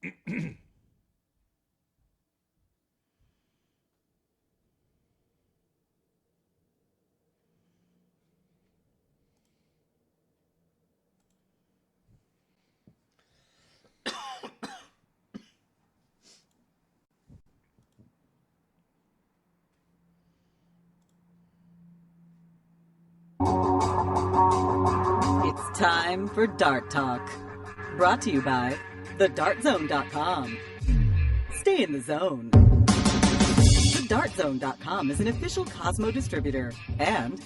It's time for Dart Talk. Brought to you by thedartzone.com. Stay in the zone. Thedartzone.com is an official Cosmo distributor and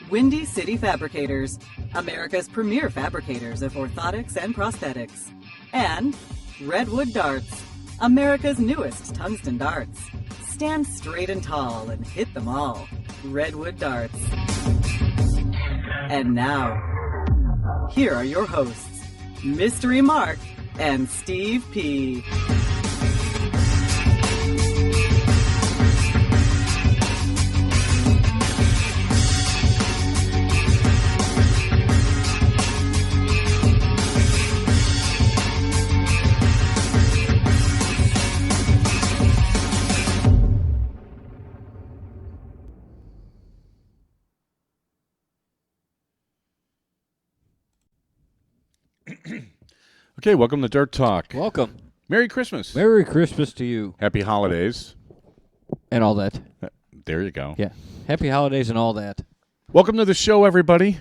Windy City Fabricators, America's premier fabricators of orthotics and prosthetics. And Redwood Darts, America's newest tungsten darts. Stand straight and tall and hit them all. Redwood Darts. And now, here are your hosts, Mystery Mark and Steve P. Okay, welcome to Dirt Talk. Welcome. Merry Christmas. Merry Christmas to you. Happy holidays. And all that. There you go. Yeah. Happy holidays and all that. Welcome to the show, everybody.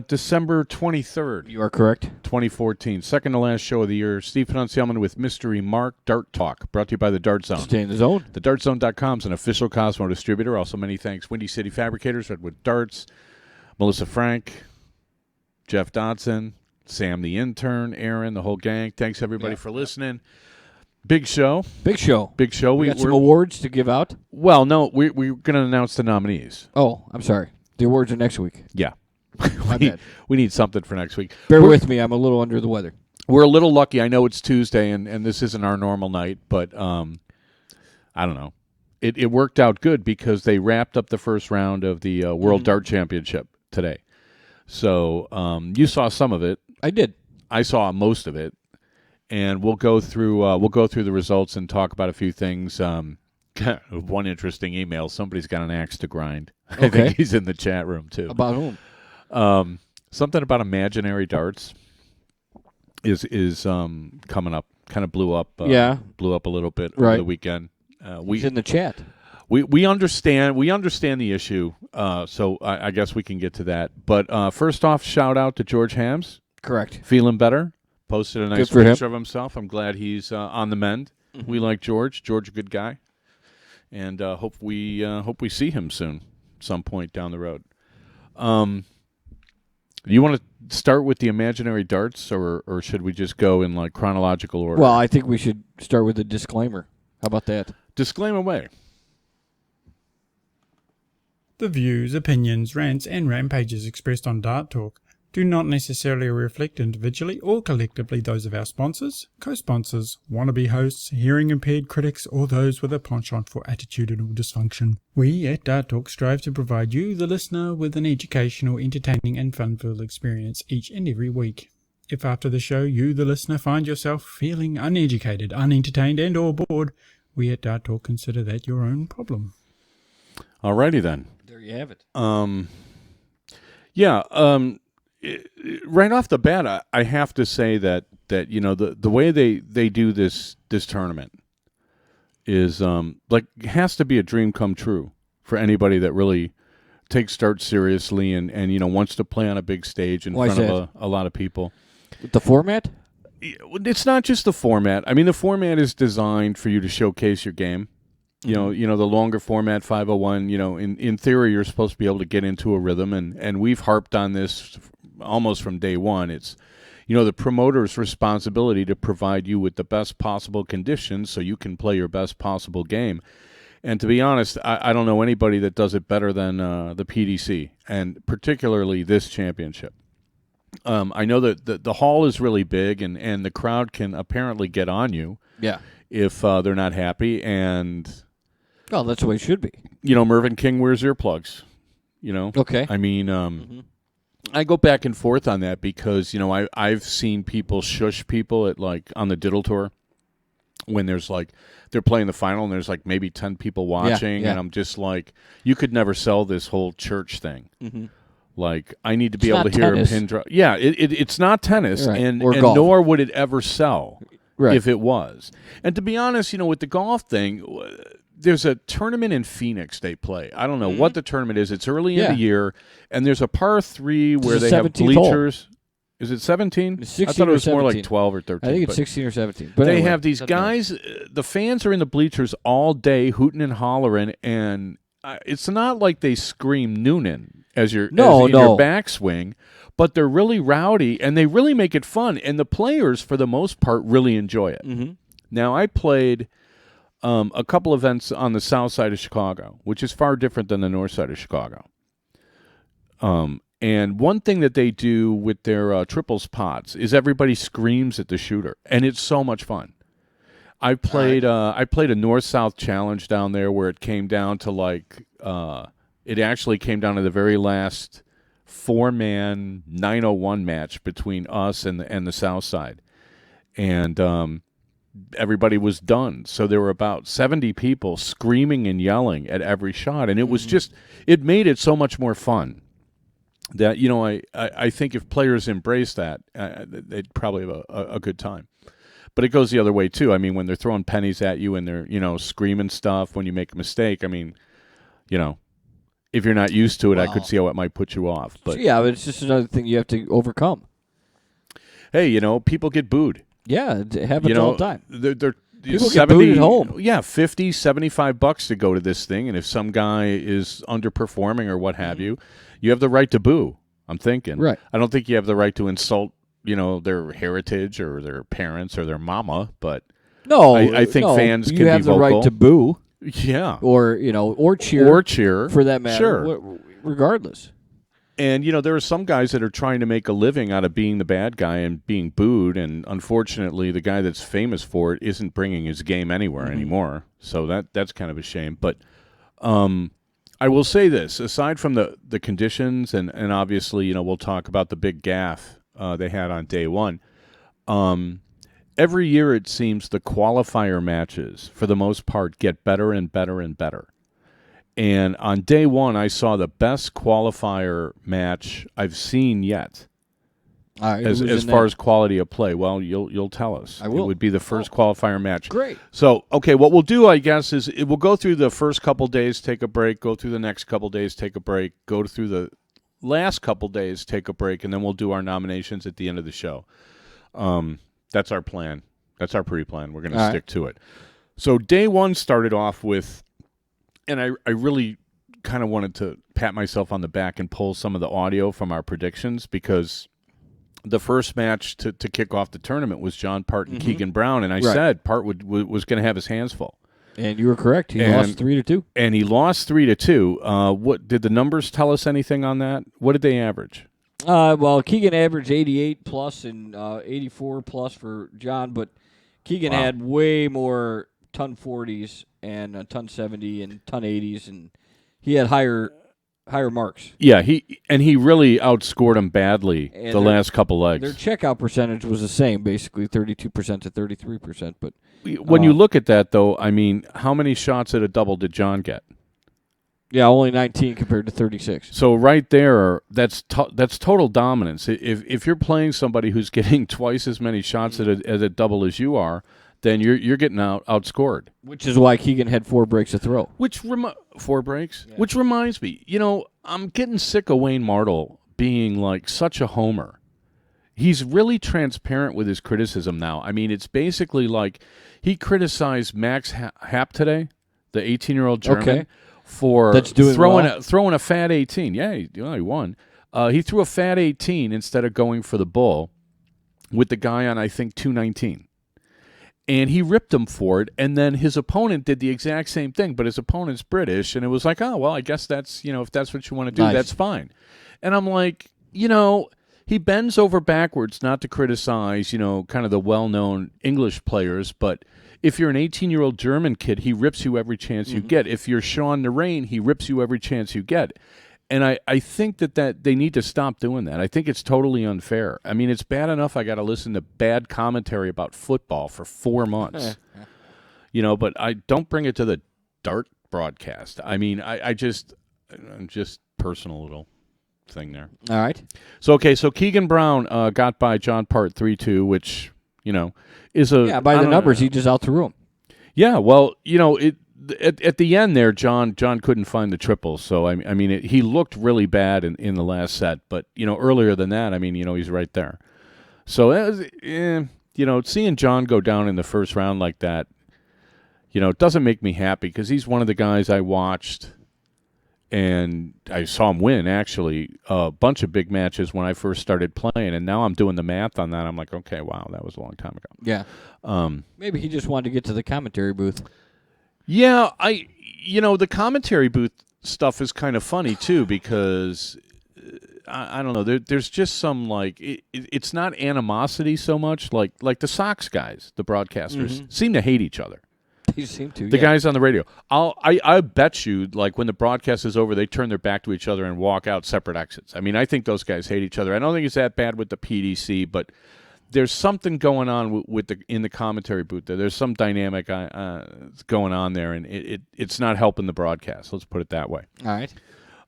December 23rd. You are correct. 2014. Second to last show of the year. Steve Penuncielman with Mystery Mark. Dart Talk. Brought to you by the Dart Zone. Stay in the zone. TheDartZone.com is an official Cosmo distributor. Also, many thanks. Windy City Fabricators, Redwood Darts, Melissa Frank, Jeff Dodson, Sam the intern, Aaron, the whole gang. Thanks, everybody, for listening. Big show. Big show. Big show. We got some awards to give out. Well, no, we're going to announce the nominees. Oh, I'm sorry. The awards are next week. Yeah. My bad. We need something for next week. Bear with me. I'm a little under the weather. We're a little lucky. I know it's Tuesday, and this isn't our normal night, but I don't know. It worked out good because they wrapped up the first round of the World Dart Championship today. So you saw some of it. I did. I saw most of it, and we'll go through the results and talk about a few things. One interesting email. Somebody's got an axe to grind. Okay. I think he's in the chat room too. About whom? Something about imaginary darts is coming up. Kind of blew up. Blew up a little bit over the weekend. He's in the chat. We understand the issue. So I guess we can get to that. But first off, shout out to George Hams. Correct. Feeling better. Posted a nice picture of himself. I'm glad he's on the mend. Mm-hmm. We like George. George, a good guy. And hope we see him soon, some point down the road. You want to start with the imaginary darts, or should we just go in like chronological order? Well, I think we should start with a disclaimer. How about that? Disclaim away. The views, opinions, rants, and rampages expressed on Dart Talk do not necessarily reflect individually or collectively those of our sponsors, co-sponsors, wannabe hosts, hearing-impaired critics, or those with a penchant for attitudinal dysfunction. We at Dart Talk strive to provide you, the listener, with an educational, entertaining, and fun-filled experience each and every week. If after the show you, the listener, find yourself feeling uneducated, unentertained, and or bored, we at Dart Talk consider that your own problem. Alrighty then. There you have it. Right off the bat, I have to say that you know the way they do this tournament is has to be a dream come true for anybody that really takes darts seriously and you know wants to play on a big stage in front of a lot of people. The format? It's not just the format. I mean, the format is designed for you to showcase your game. You know the longer format 501. You know, in theory, you're supposed to be able to get into a rhythm, and we've harped on this almost from day one. It's, you know, the promoter's responsibility to provide you with the best possible conditions so you can play your best possible game. And to be honest, I don't know anybody that does it better than the PDC, and particularly this championship. I know that the hall is really big, and the crowd can apparently get on you if they're not happy. And well, that's the way it should be. You know, Mervyn King wears earplugs. You know, okay. I mean, I go back and forth on that because you know I've seen people shush people at like on the Diddle Tour. when there's like they're playing the final and there's like maybe 10 people watching, yeah. and I'm just like, you could never sell this whole church thing. Mm-hmm. Like, I need to be It's able to not hear tennis. a pin drop. Yeah, it's not tennis, Right. and Or golf. nor would it ever sell Right. if it was. And to be honest, with the golf thing, there's a tournament in Phoenix they play. I don't know what the tournament is. It's early in the year, and there's a par 3 where It's they the have 17th hole. bleachers. Is it 17? It's I 16 thought it or was more like 17. 12 or 13. I think it's but 16 or 17. But they anyway, have these doesn't matter. guys, the fans are in the bleachers all day hooting and hollering, and it's not like they scream Noonan as your No, your no. backswing, but they're really rowdy, and they really make it fun, and the players, for the most part, really enjoy it. Mm-hmm. Now, I played a couple events on the south side of Chicago, which is far different than the north side of Chicago. And one thing that they do with their triples pots is everybody screams at the shooter, and it's so much fun. I played a north-south challenge down there where it came down to it actually came down to the very last 4-man 901 match between us and the south side, and everybody was done. So there were about 70 people screaming and yelling at every shot, and it was it made it so much more fun. That I think if players embrace that, they'd probably have a good time. But it goes the other way too. I mean, when they're throwing pennies at you and they're screaming stuff when you make a mistake. I mean, if you're not used to it, I could see how it might put you off. But Yeah, but it's just another thing you have to overcome. hey, people get booed. Yeah, it happens all the time. They're People get booed at home. Yeah, $50, $75 to go to this thing, and if some guy is underperforming or what have you, you have the right to boo. I'm thinking. Right. I don't think you have the right to insult, their heritage or their parents or their mama, but No, I think fans you can have be the vocal. right to boo Yeah. or cheer Or cheer. for that matter. Sure. Regardless. And, there are some guys that are trying to make a living out of being the bad guy and being booed, and unfortunately the guy that's famous for it isn't bringing his game anywhere anymore. So that's kind of a shame. But I will say this, aside from the conditions, and obviously, we'll talk about the big gaffe they had on day one, every year it seems the qualifier matches, for the most part, get better and better and better. And on day one, I saw the best qualifier match I've seen yet, All right, as far as quality of play. Well, you'll tell us. I will. It would be the first qualifier match. Great. So, okay, what we'll do, I guess, is we'll go through the first couple days, take a break, go through the next couple days, take a break, go through the last couple days, take a break, and then we'll do our nominations at the end of the show. That's our plan. That's our pre-plan. We're going to stick to it. So day one started off with, and I really kind of wanted to pat myself on the back and pull some of the audio from our predictions, because the first match to kick off the tournament was John Part and Keegan Brown, and I said Part was going to have his hands full. And you were correct. He lost 3-2. And he lost 3-2. What did the numbers tell us anything on that? What did they average? Well, Keegan averaged 88 plus and 84 plus for John, but Keegan had way more ton 40s and a ton 70 and ton 80s, and he had higher marks. Yeah, he really outscored him badly And the last couple legs. Their checkout percentage was the same, basically 32% to 33%. But when you look at that, though, I mean, how many shots at a double did John get? yeah, only 19 compared to 36. So right there, that's total dominance. If you're playing somebody who's getting twice as many shots at a double as you are, then you're getting outscored. Which is why Keegan had 4 breaks to throw. 4 breaks? Yeah. Which reminds me, I'm getting sick of Wayne Martle being like such a homer. He's really transparent with his criticism now. I mean, it's basically like he criticized Max Happ today, the 18-year-old German, for throwing a fat 18. Yeah, he won. He threw a fat 18 instead of going for the bull with the guy on, I think, 219. And he ripped him for it, and then his opponent did the exact same thing, but his opponent's British, and it was like, oh, well, I guess that's, if that's what you want to do, that's fine. And I'm like, he bends over backwards not to criticize, kind of the well-known English players, but if you're an 18-year-old German kid, he rips you every chance you get. If you're Sean Narain, he rips you every chance you get. And I think that they need to stop doing that. I think it's totally unfair. I mean, it's bad enough I got to listen to bad commentary about football for 4 months. but I don't bring it to the dart broadcast. I mean, I'm just personal little thing there. All right. So Keegan Brown got by John Part 3-2, which is a by the numbers he just out-threw him. Yeah, well, at the end there, John couldn't find the triples, so I mean he looked really bad in the last set, but earlier than that, I mean he's right there. So seeing John go down in the first round like that, it doesn't make me happy because he's one of the guys I watched. And I saw him win, actually, a bunch of big matches when I first started playing. And now I'm doing the math on that. I'm like, okay, wow, that was a long time ago. Yeah. Maybe he just wanted to get to the commentary booth. Yeah, the commentary booth stuff is kind of funny, too, because, I don't know, there's just some, like, it's not animosity so much. Like the Sox guys, the broadcasters, seem to hate each other. They seem to. The guys on the radio. I bet you, like, when the broadcast is over, they turn their back to each other and walk out separate exits. I mean, I think those guys hate each other. I don't think it's that bad with the PDC, but there's something going on in the commentary booth there. There's some dynamic going on there, and it's not helping the broadcast. Let's put it that way. All right.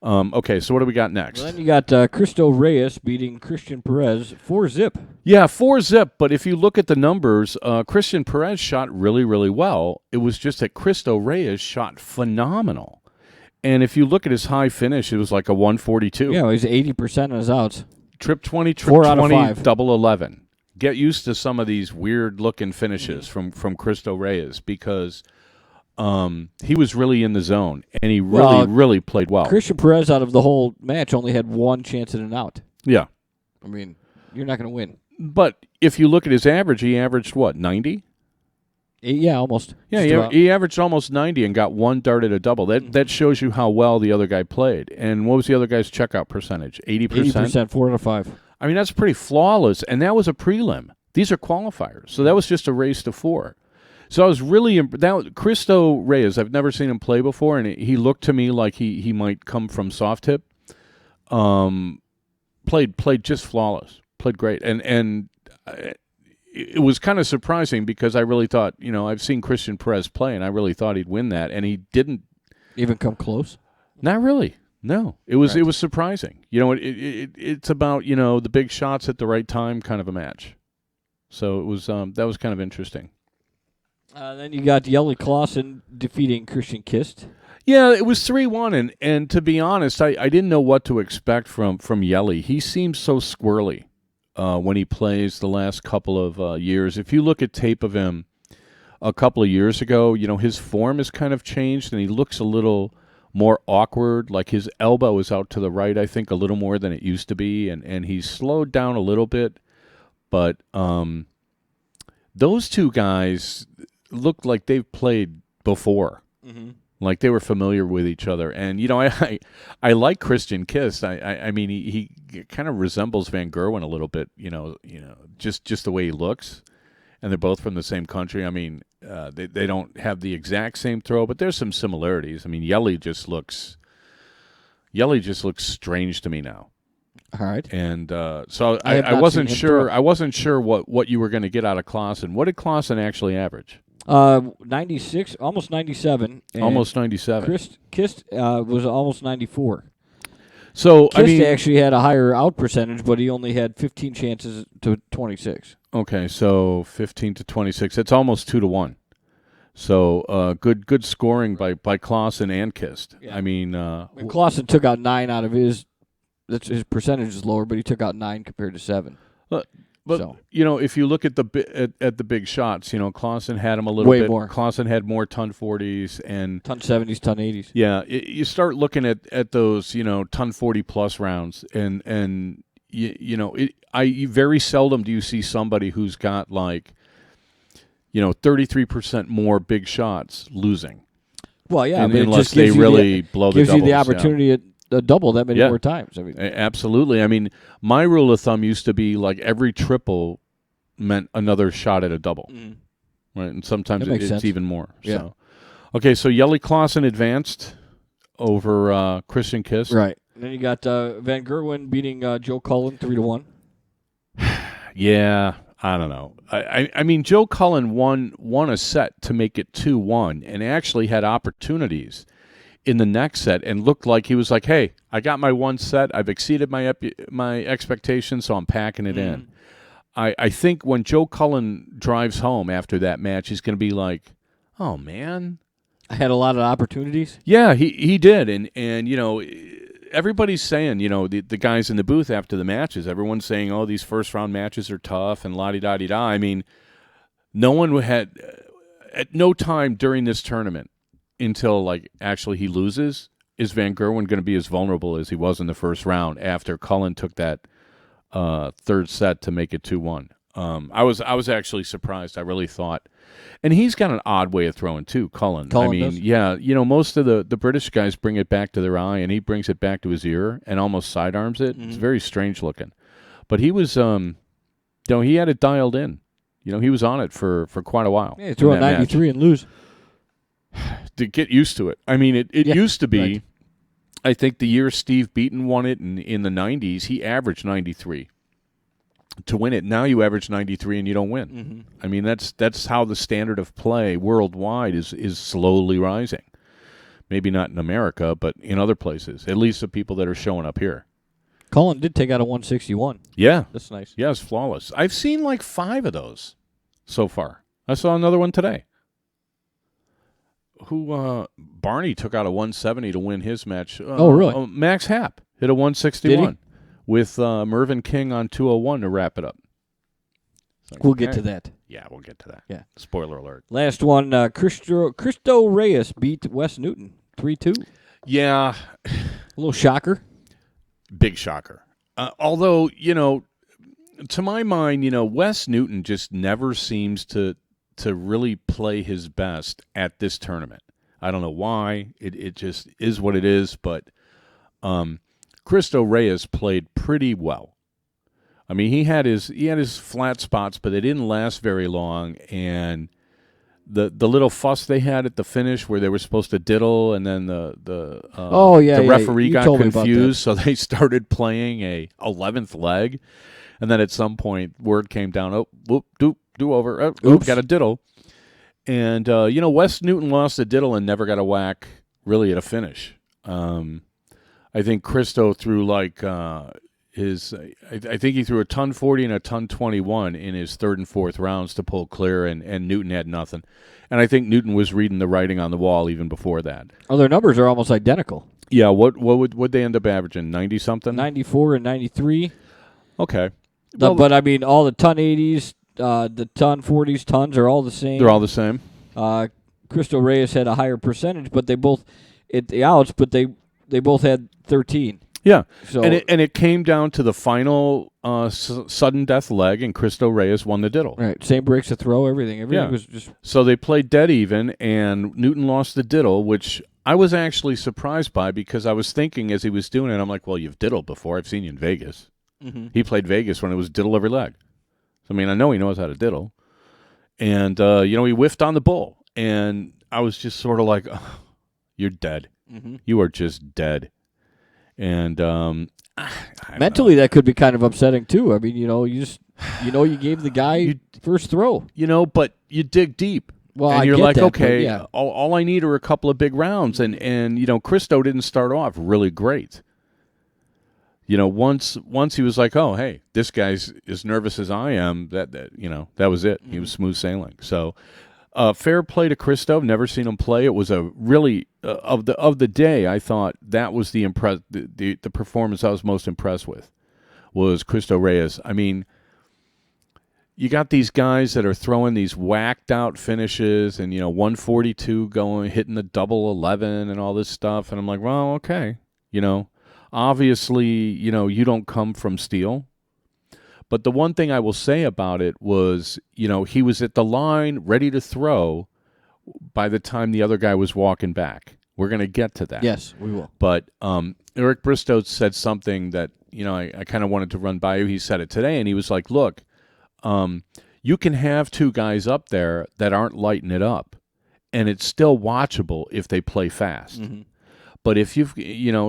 Okay, so what do we got next? Well, then you got Cristo Reyes beating Christian Perez 4-zip. Yeah, 4-zip, but if you look at the numbers, Christian Perez shot really, really well. It was just that Cristo Reyes shot phenomenal. And if you look at his high finish, it was like a 142. Yeah, he's 80% on his outs. Trip 20, trip 4 out of 20, 5. double 11. Get used to some of these weird-looking finishes from Cristo Reyes because he was really in the zone, and he really played well. Christian Perez, out of the whole match, only had one chance at an out. Yeah. I mean, you're not going to win. But if you look at his average, he averaged, what, 90? Yeah, almost. Yeah, he averaged almost 90 and got one dart at a double. That shows you how well the other guy played. And what was the other guy's checkout percentage? 80%? 80%, 4 out of 5. I mean, that's pretty flawless, and that was a prelim. These are qualifiers, so that was just a race to 4. So I was really Cristo Reyes. I've never seen him play before, and he looked to me like he might come from soft tip. Played just flawless. Played great, and it was kind of surprising because I really thought I've seen Christian Perez play, and I really thought he'd win that, and he didn't even come close. Not really. No, it was surprising. It's about the big shots at the right time kind of a match. So it was that was kind of interesting. Then you got Yelly Clausen defeating Christian Kist. Yeah, it was 3-1, and to be honest, I didn't know what to expect from Yelly. He seems so squirrely when he plays the last couple of years. If you look at tape of him a couple of years ago, his form has kind of changed, and he looks a little more awkward. Like his elbow is out to the right, I think, a little more than it used to be, and he's slowed down a little bit. But those two guys looked like they've played before. Mm-hmm. Like they were familiar with each other. And, I like Christian Kist. I mean, he kind of resembles Van Gerwen a little bit, just the way he looks. And they're both from the same country. I mean, they don't have the exact same throw, but there's some similarities. I mean, Yelly just looks strange to me now. All right. And so I wasn't sure. I wasn't sure what you were going to get out of Clausen. What did Clausen actually average? 96, almost 97. Almost 97. Kist was almost 94. So Kist actually had a higher out percentage, but he only had 15 chances to 26. Okay, so 15 to 26. It's almost 2-1. So good scoring by Clausen and Kist. Yeah. I mean, Clausen took out 9 out of his. His percentage is lower, but he took out 9 compared to 7. But if you look at the big shots, Clausen had him a little bit more. Clausen had more ton 40s and ton 70s, ton 80s. Yeah, you start looking at those ton 40 plus rounds, and I very seldom do you see somebody who's got 33% more big shots losing. Well, yeah, but unless they really blow the doubles. Gives you the opportunity at double that many more times. I mean, absolutely. I mean, my rule of thumb used to be every triple meant another shot at a double, right? And sometimes it's even more. Yeah. So, okay, so Yelly Clausen advanced over Christian Kist. Right. And then you got Van Gerwen beating Joe Cullen 3-1. Yeah, I don't know. I mean, Joe Cullen won a set to make it 2-1 and actually had opportunities in the next set and looked like he was like, hey, I got my one set. I've exceeded my expectations, so I'm packing it in. I think when Joe Cullen drives home after that match, he's going to be like, oh, man. I had a lot of opportunities. Yeah, he did. And you know, everybody's saying, you know, the guys in the booth after the matches, everyone's saying, oh, these first-round matches are tough and la-di-da-di-da. I mean, no one had, at no time during this tournament until, like, actually he loses, is Van Gerwen going to be as vulnerable as he was in the first round after Cullen took that third set to make it 2-1. I was actually surprised. I really thought. And he's got an odd way of throwing, too, Cullen. I mean, does. yeah, you know, most of the British guys bring it back to their eye, and he brings it back to his ear and almost sidearms it. It's very strange looking. But he was, you know, he had it dialed in. You know, he was on it for quite a while. Yeah, throw a 93 and lose. To get used to it. I mean, it used to be, right. I think the year Steve Beaton won it in the 90s, he averaged 93. To win it, now you average 93 and you don't win. I mean, that's how the standard of play worldwide is slowly rising. Maybe not in America, but in other places, at least the people that are showing up here. Cullen did take out a 161. Yeah. That's nice. Yeah, it's flawless. I've seen like 5 of those so far. I saw another one today. Barney took out a 170 to win his match. Oh, really? Max Happ hit a 161 with Mervyn King on 201 to wrap it up. Like, we'll get to that. Yeah, we'll get to that. Yeah. Spoiler alert. Last one, Cristo Reyes beat Wes Newton 3-2. Yeah. A little shocker. Big shocker. Although, you know, to my mind, you know, Wes Newton just never seems to really play his best at this tournament. I don't know why. It just is what it is, but Cristo Reyes played pretty well. I mean, he had his flat spots, but they didn't last very long, and the little fuss they had at the finish where they were supposed to diddle, and then the referee got confused, so they started playing a 11th leg, and then at some point word came down, oh, whoop, do over, got a diddle, and you know, Wes Newton lost a diddle and never got a whack really at a finish. I think Cristo threw like I think he threw a ton 40 and a ton 21 in his third and fourth rounds to pull clear, and Newton had nothing. And I think Newton was reading the writing on the wall even before that. Oh, their numbers are almost identical. Yeah, what would they end up averaging? 90 something? 94 and 93. Okay. But I mean, all the ton 80s, the ton 40s, tons are all the same. They're all the same. Cristo Reyes had a higher percentage, but they both at the outs, but they both had 13. Yeah, so, and it came down to the final sudden death leg, and Cristo Reyes won the diddle. Right, same breaks to throw, everything was just. So they played dead even, and Newton lost the diddle, which I was actually surprised by because I was thinking as he was doing it, I'm like, well, you've diddled before. I've seen you in Vegas. Mm-hmm. He played Vegas when it was diddle every leg. So, I mean, I know he knows how to diddle. And, you know, he whiffed on the bull. And I was just sort of like, oh, you're dead. Mm-hmm. You are just dead. And mentally, that could be kind of upsetting too. I mean, you know, you gave the guy first throw. You know, but you dig deep. Well, and you're get like, that, okay, yeah. all I need are a couple of big rounds. And you know, Cristo didn't start off really great. You know, once he was like, oh, hey, this guy's as nervous as I am. That you know, that was it. Mm-hmm. He was smooth sailing. So. Fair play to Cristo. Never seen him play. It was a really of the day. I thought that was the performance I was most impressed with was Cristo Reyes. I mean, you got these guys that are throwing these whacked out finishes, and you know, 142 going, hitting the double 11 and all this stuff, and I'm like, well, okay, you know, obviously, you know, you don't come from steel. But the one thing I will say about it was, you know, he was at the line ready to throw by the time the other guy was walking back. We're going to get to that. Yes, we will. But Eric Bristow said something that, you know, I kind of wanted to run by you. He said it today, and he was like, look, you can have two guys up there that aren't lighting it up, and it's still watchable if they play fast. Mm-hmm. But if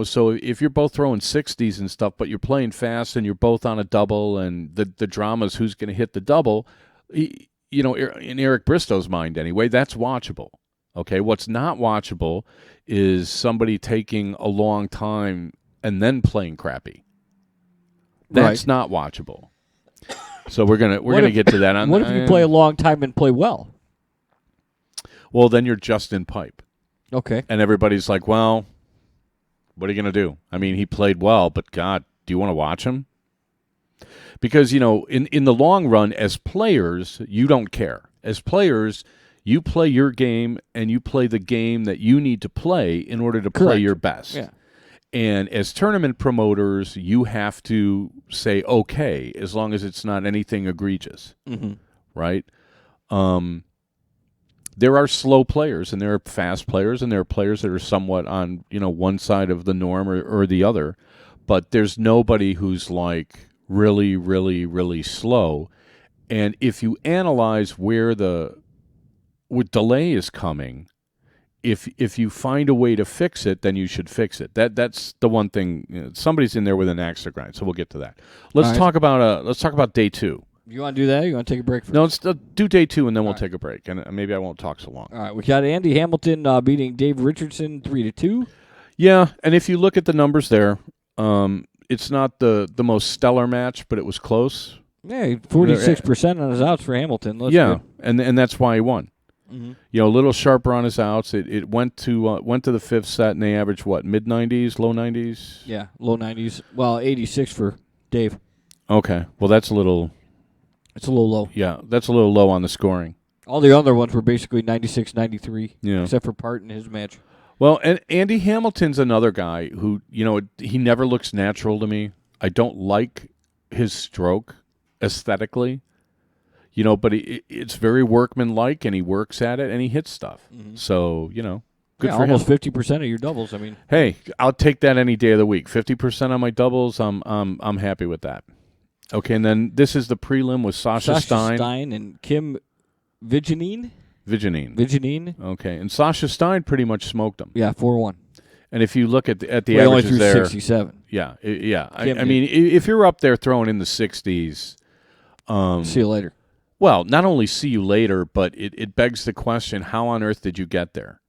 so if you're both throwing 60s and stuff, but you're playing fast and you're both on a double, and the drama is who's going to hit the double, in Eric Bristow's mind anyway, that's watchable. Okay, what's not watchable is somebody taking a long time and then playing crappy. That's not watchable. So we're gonna get to that. What if you play a long time and play well? Well, then you're just in pipe. Okay. And everybody's like, well, what are you going to do? I mean, he played well, but God, do you want to watch him? Because, in the long run, as players, you don't care. As players, you play your game, and you play the game that you need to play in order to play your best. Yeah. And as tournament promoters, you have to say, okay, as long as it's not anything egregious, right? There are slow players, and there are fast players, and there are players that are somewhat on, one side of the norm or the other. But there's nobody who's like really, really, really slow. And if you analyze where delay is coming, if you find a way to fix it, then you should fix it. That's the one thing. Somebody's in there with an axe to grind, so we'll get to that. Let's talk about day 2. You want to do that? Or you want to take a break first? No, let's do day 2, and then we'll take a break, and maybe I won't talk so long. All right, we got Andy Hamilton beating Dave Richardson 3-2. Yeah, and if you look at the numbers there, it's not the most stellar match, but it was close. Yeah, 46% on his outs for Hamilton. And that's why he won. Mm-hmm. A little sharper on his outs. It went to the 5th set, and they averaged mid-90s, low 90s. Yeah, low 90s. Well, 86 for Dave. Okay, well that's a little. It's a little low. Yeah, that's a little low on the scoring. All the other ones were basically 96, 93, yeah. Except for Part in his match. Well, and Andy Hamilton's another guy who, he never looks natural to me. I don't like his stroke aesthetically, but it's very workmanlike, and he works at it, and he hits stuff. Mm-hmm. So, good for almost him. 50% of your doubles. I mean, hey, I'll take that any day of the week. 50% on my doubles, I'm happy with that. Okay, and then this is the prelim with Sasha Stein and Kim Vigenine. Okay, and Sasha Stein pretty much smoked him. Yeah, 4-1. And if you look at the averages only threw there, 67. Yeah. I mean, if you're up there throwing in the 60s, see you later. Well, not only see you later, but it begs the question: how on earth did you get there?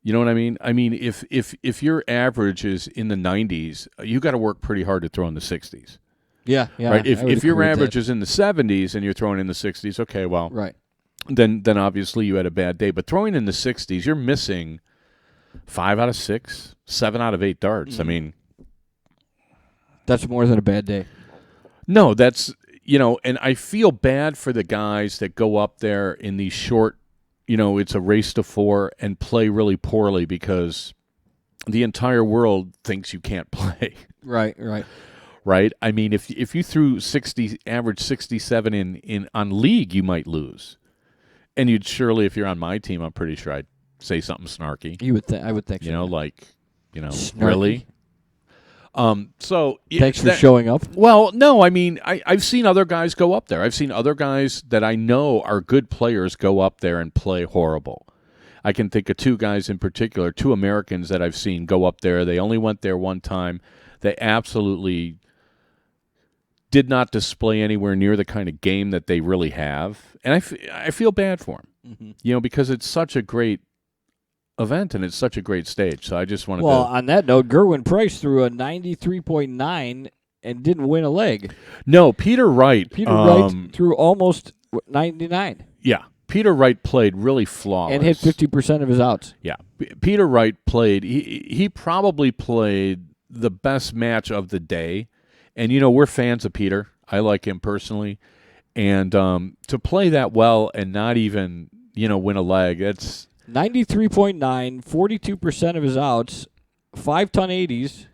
You know what I mean? I mean, if your average is in the 90s, you got to work pretty hard to throw in the 60s. Yeah. Right. If your average is in the 70s and you're throwing in the 60s, okay, well, right. Then obviously you had a bad day. But throwing in the 60s, you're missing 5 out of 6, 7 out of 8 darts. I mean, that's more than a bad day. No, that's and I feel bad for the guys that go up there in these short, it's a race to 4 and play really poorly because the entire world thinks you can't play. Right. Right? I mean, if you threw average 67 in on league, you might lose. And you'd surely, if you're on my team, I'm pretty sure I'd say something snarky. You would I would think so. Snarky. Really? So thanks for showing up. Well, no, I mean, I've seen other guys go up there. I've seen other guys that I know are good players go up there and play horrible. I can think of 2 guys in particular, 2 Americans that I've seen go up there. They only went there one time. They absolutely did not display anywhere near the kind of game that they really have. And I feel bad for them, because it's such a great event and it's such a great stage. So I just wanted to... Well, on that note, Gerwin Price threw a 93.9 and didn't win a leg. No, Peter Wright threw almost 99. Yeah. Peter Wright played really flawless. And hit 50% of his outs. Yeah. Peter Wright played... He probably played the best match of the day. And, we're fans of Peter. I like him personally. And to play that well and not even, win a leg, it's... 93.9, 42% of his outs, 5-ton 80s.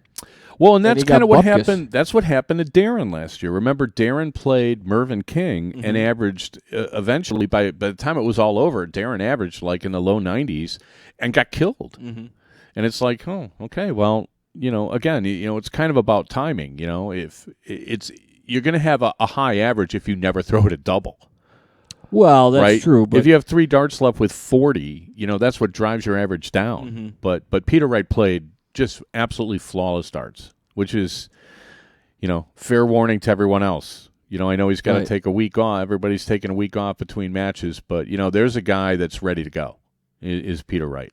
Well, and that's kind of what happened. That's what happened to Darren last year. Remember, Darren played Mervyn King and averaged, eventually, by the time it was all over, Darren averaged like in the low 90s and got killed. Mm-hmm. And it's like, oh, okay, well... again, it's kind of about timing. If you're going to have a high average if you never throw it a double. Well, that's right? true. But if you have 3 darts left with 40, that's what drives your average down. But Peter Wright played just absolutely flawless darts, which is, fair warning to everyone else. I know he's got to take a week off. Everybody's taking a week off between matches, but there's a guy that's ready to go. Is Peter Wright.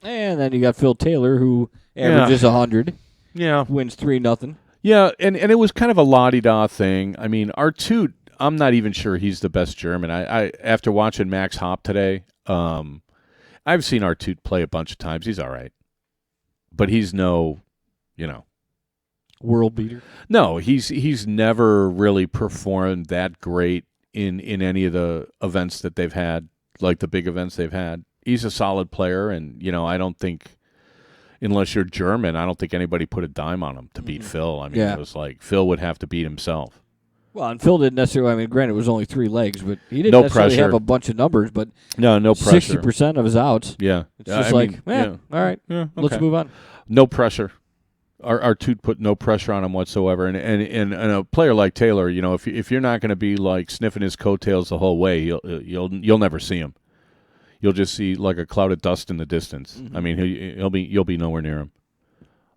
And then you got Phil Taylor, who averages 100. Yeah, wins 3-0. Yeah, and it was kind of a la-di-da thing. I mean, Artut, I'm not even sure he's the best German. I after watching Max Hopp today, I've seen Artut play a bunch of times. He's all right. But he's no, world beater. No, he's never really performed that great in any of the events that they've had, like the big events they've had. He's a solid player, and, I don't think, unless you're German, I don't think anybody put a dime on him to beat Phil. I mean, it was like Phil would have to beat himself. Well, and Phil didn't necessarily, granted, it was only 3 legs, but he didn't necessarily have a bunch of numbers, but no pressure. 60% of his outs. Yeah. It's just all right, let's move on. No pressure. Artut put no pressure on him whatsoever. And a player like Taylor, if you're not going to be like sniffing his coattails the whole way, you'll never see him. You'll just see like a cloud of dust in the distance. I mean, you'll be nowhere near him.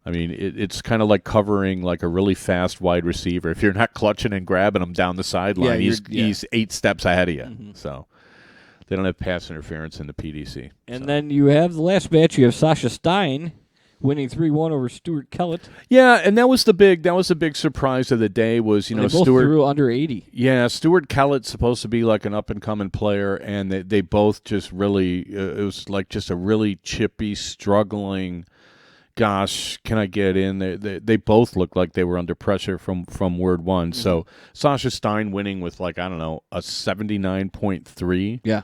I mean, it's kind of like covering like a really fast wide receiver. If you're not clutching and grabbing him down the sideline, he's 8 steps ahead of you. So they don't have pass interference in the PDC. And then you have the last match. You have Sasha Stein winning 3-1 over Stuart Kellett. Yeah, and that was the big surprise of the day was, they both Stuart threw under 80. Yeah, Stuart Kellett's supposed to be like an up-and-coming player, and they both just really, it was like just a really chippy, struggling, gosh, can I get in? They both looked like they were under pressure from word one. So Sasha Stein winning with like, I don't know, a 79.3. Yeah.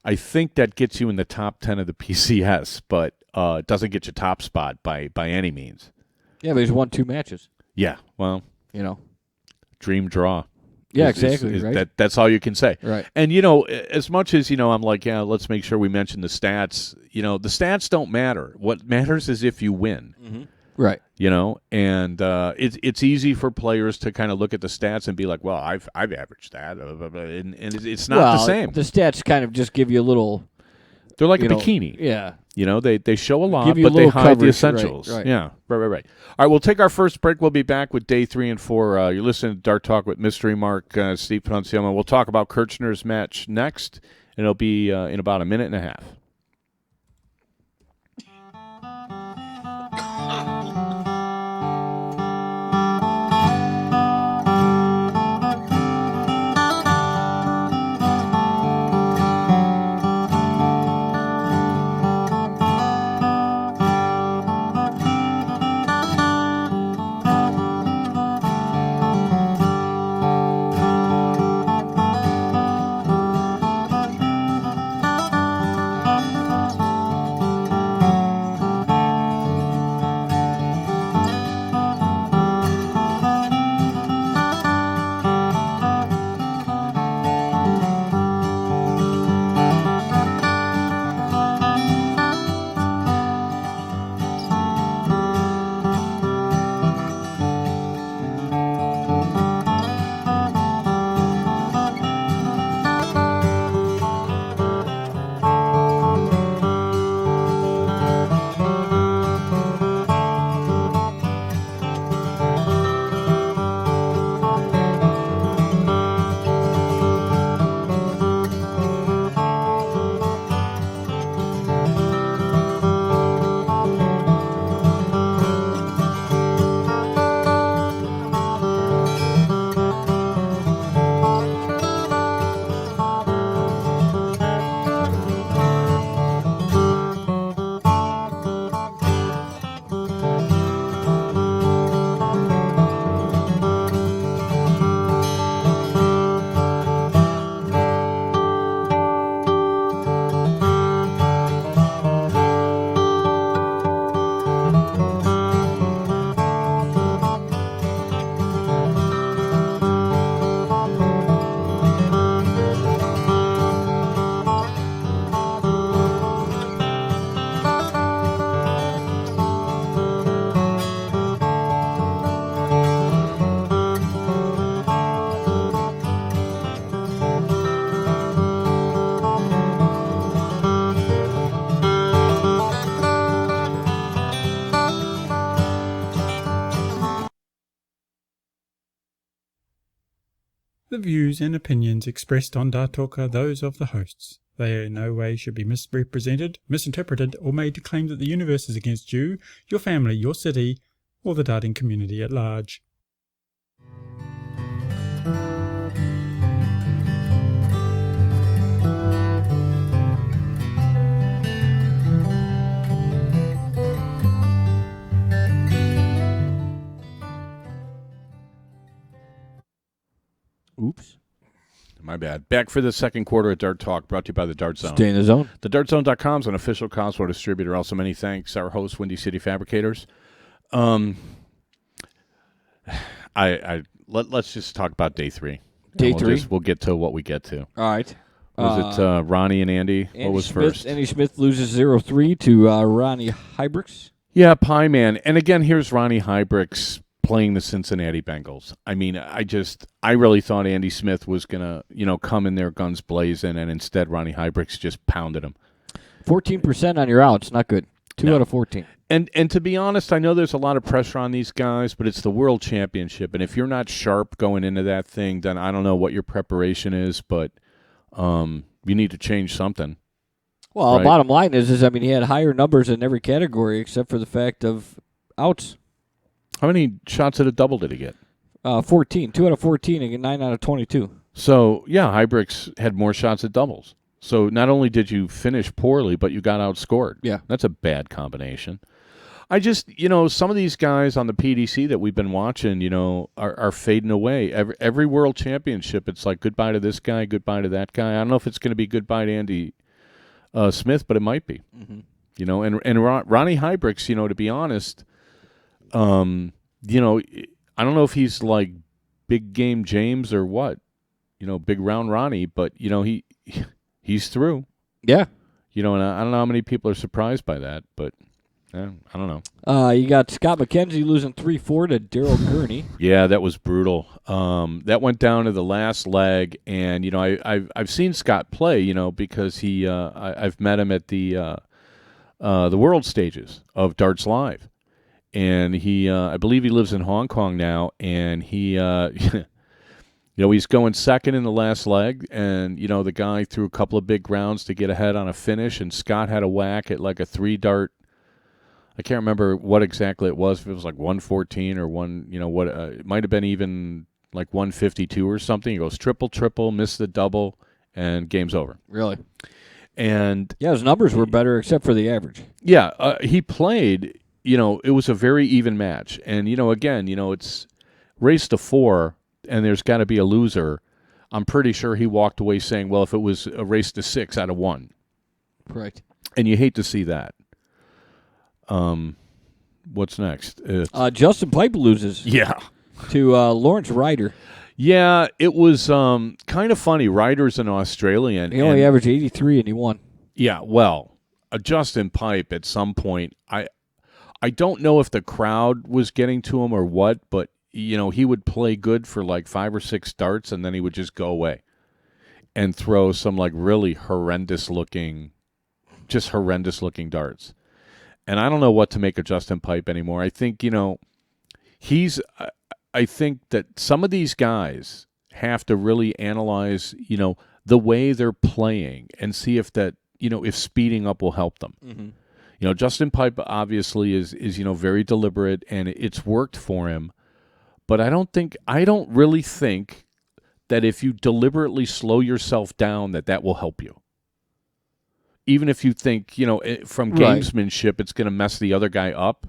I think that gets you in the top 10 of the PCS, but it doesn't get you top spot by any means. Yeah, but he's won 2 matches. Yeah, well, dream draw. Yeah, exactly. Right. That's all you can say. Right. And as much as I'm like, yeah, let's make sure we mention the stats. The stats don't matter. What matters is if you win. Right. And it's easy for players to kind of look at the stats and be like, well, I've averaged that, and it's not the same. The stats kind of just give you a little. They're like a bikini. Yeah. They show a lot, Give you but a they little hide the coverage. essentials. Right. Yeah, right. All right, we'll take our first break. We'll be back with day 3 and 4. You're listening to Dart Talk with Mystery Mark, Steve Pancioma. We'll talk about Kirchner's match next, and it'll be in about a minute and a half. The views and opinions expressed on Dart Talk are those of the hosts. They in no way should be misrepresented, misinterpreted, or made to claim that the universe is against you, your family, your city, or the darting community at large. Oops. My bad. Back for the second quarter of Dart Talk, brought to you by the Dart Zone. Stay in the zone. TheDartZone.com is an official Cosmo distributor. Also, many thanks our host, Windy City Fabricators. Let's just talk about day 3. Day 3? We'll get to what we get to. All right. Was it Ronnie and Andy? What was first? Andy Smith loses 0-3 to Ronnie Hybricks. Yeah, Pie Man. And again, here's Ronnie Hybricks playing the Cincinnati Bengals. I mean, I really thought Andy Smith was going to, come in there guns blazing, and instead Ronnie Hybricks just pounded him. 14% on your outs, not good. 2 out of 14. And to be honest, I know there's a lot of pressure on these guys, but it's the World Championship, and if you're not sharp going into that thing, then I don't know what your preparation is, but you need to change something. Well, right? The bottom line is he had higher numbers in every category except for the fact of outs. How many shots at a double did he get? 14. 2 out of 14 and 9 out of 22. So, yeah, Hybricks had more shots at doubles. So not only did you finish poorly, but you got outscored. Yeah. That's a bad combination. I just, some of these guys on the PDC that we've been watching, are fading away. Every World Championship, it's like goodbye to this guy, goodbye to that guy. I don't know if it's going to be goodbye to Andy Smith, but it might be. Mm-hmm. And Ronnie Hybricks, to be honest, I don't know if he's like Big Game James or what, Big Round Ronnie, but, he's through. Yeah. And I don't know how many people are surprised by that, but I don't know. You got Scott McKenzie losing 3-4 to Daryl Gurney. Yeah, that was brutal. That went down to the last leg, and I've seen Scott play, because I've met him at the world stages of Darts Live, and I believe he lives in Hong Kong now, and he he's going second in the last leg, and the guy threw a couple of big rounds to get ahead on a finish, and Scott had a whack at like a 3-dart. I can't remember what exactly it was. If it was like 114 or it might have been even like 152 or something. He goes triple, missed the double, and game's over. Really? And yeah, his numbers were better except for the average. Yeah, he played. It was a very even match, and again, it's race to 4, and there's got to be a loser. I'm pretty sure he walked away saying, "Well, if it was a race to 6 out of 1." Right. And you hate to see that. What's next? Justin Pipe loses. Yeah. To Lawrence Ryder. Yeah, it was kind of funny. Ryder's an Australian. He only averaged 83 and he won. Yeah, well, Justin Pipe at some point, I don't know if the crowd was getting to him or what, but he would play good for like 5 or 6 darts and then he would just go away and throw some like really horrendous looking darts. And I don't know what to make of Justin Pipe anymore. I think, I think that some of these guys have to really analyze, the way they're playing and see if that, if speeding up will help them. Mm-hmm. Justin Pipe obviously is very deliberate and it's worked for him. But I don't really think that if you deliberately slow yourself down that will help you. Even if you think, from gamesmanship, it's going to mess the other guy up.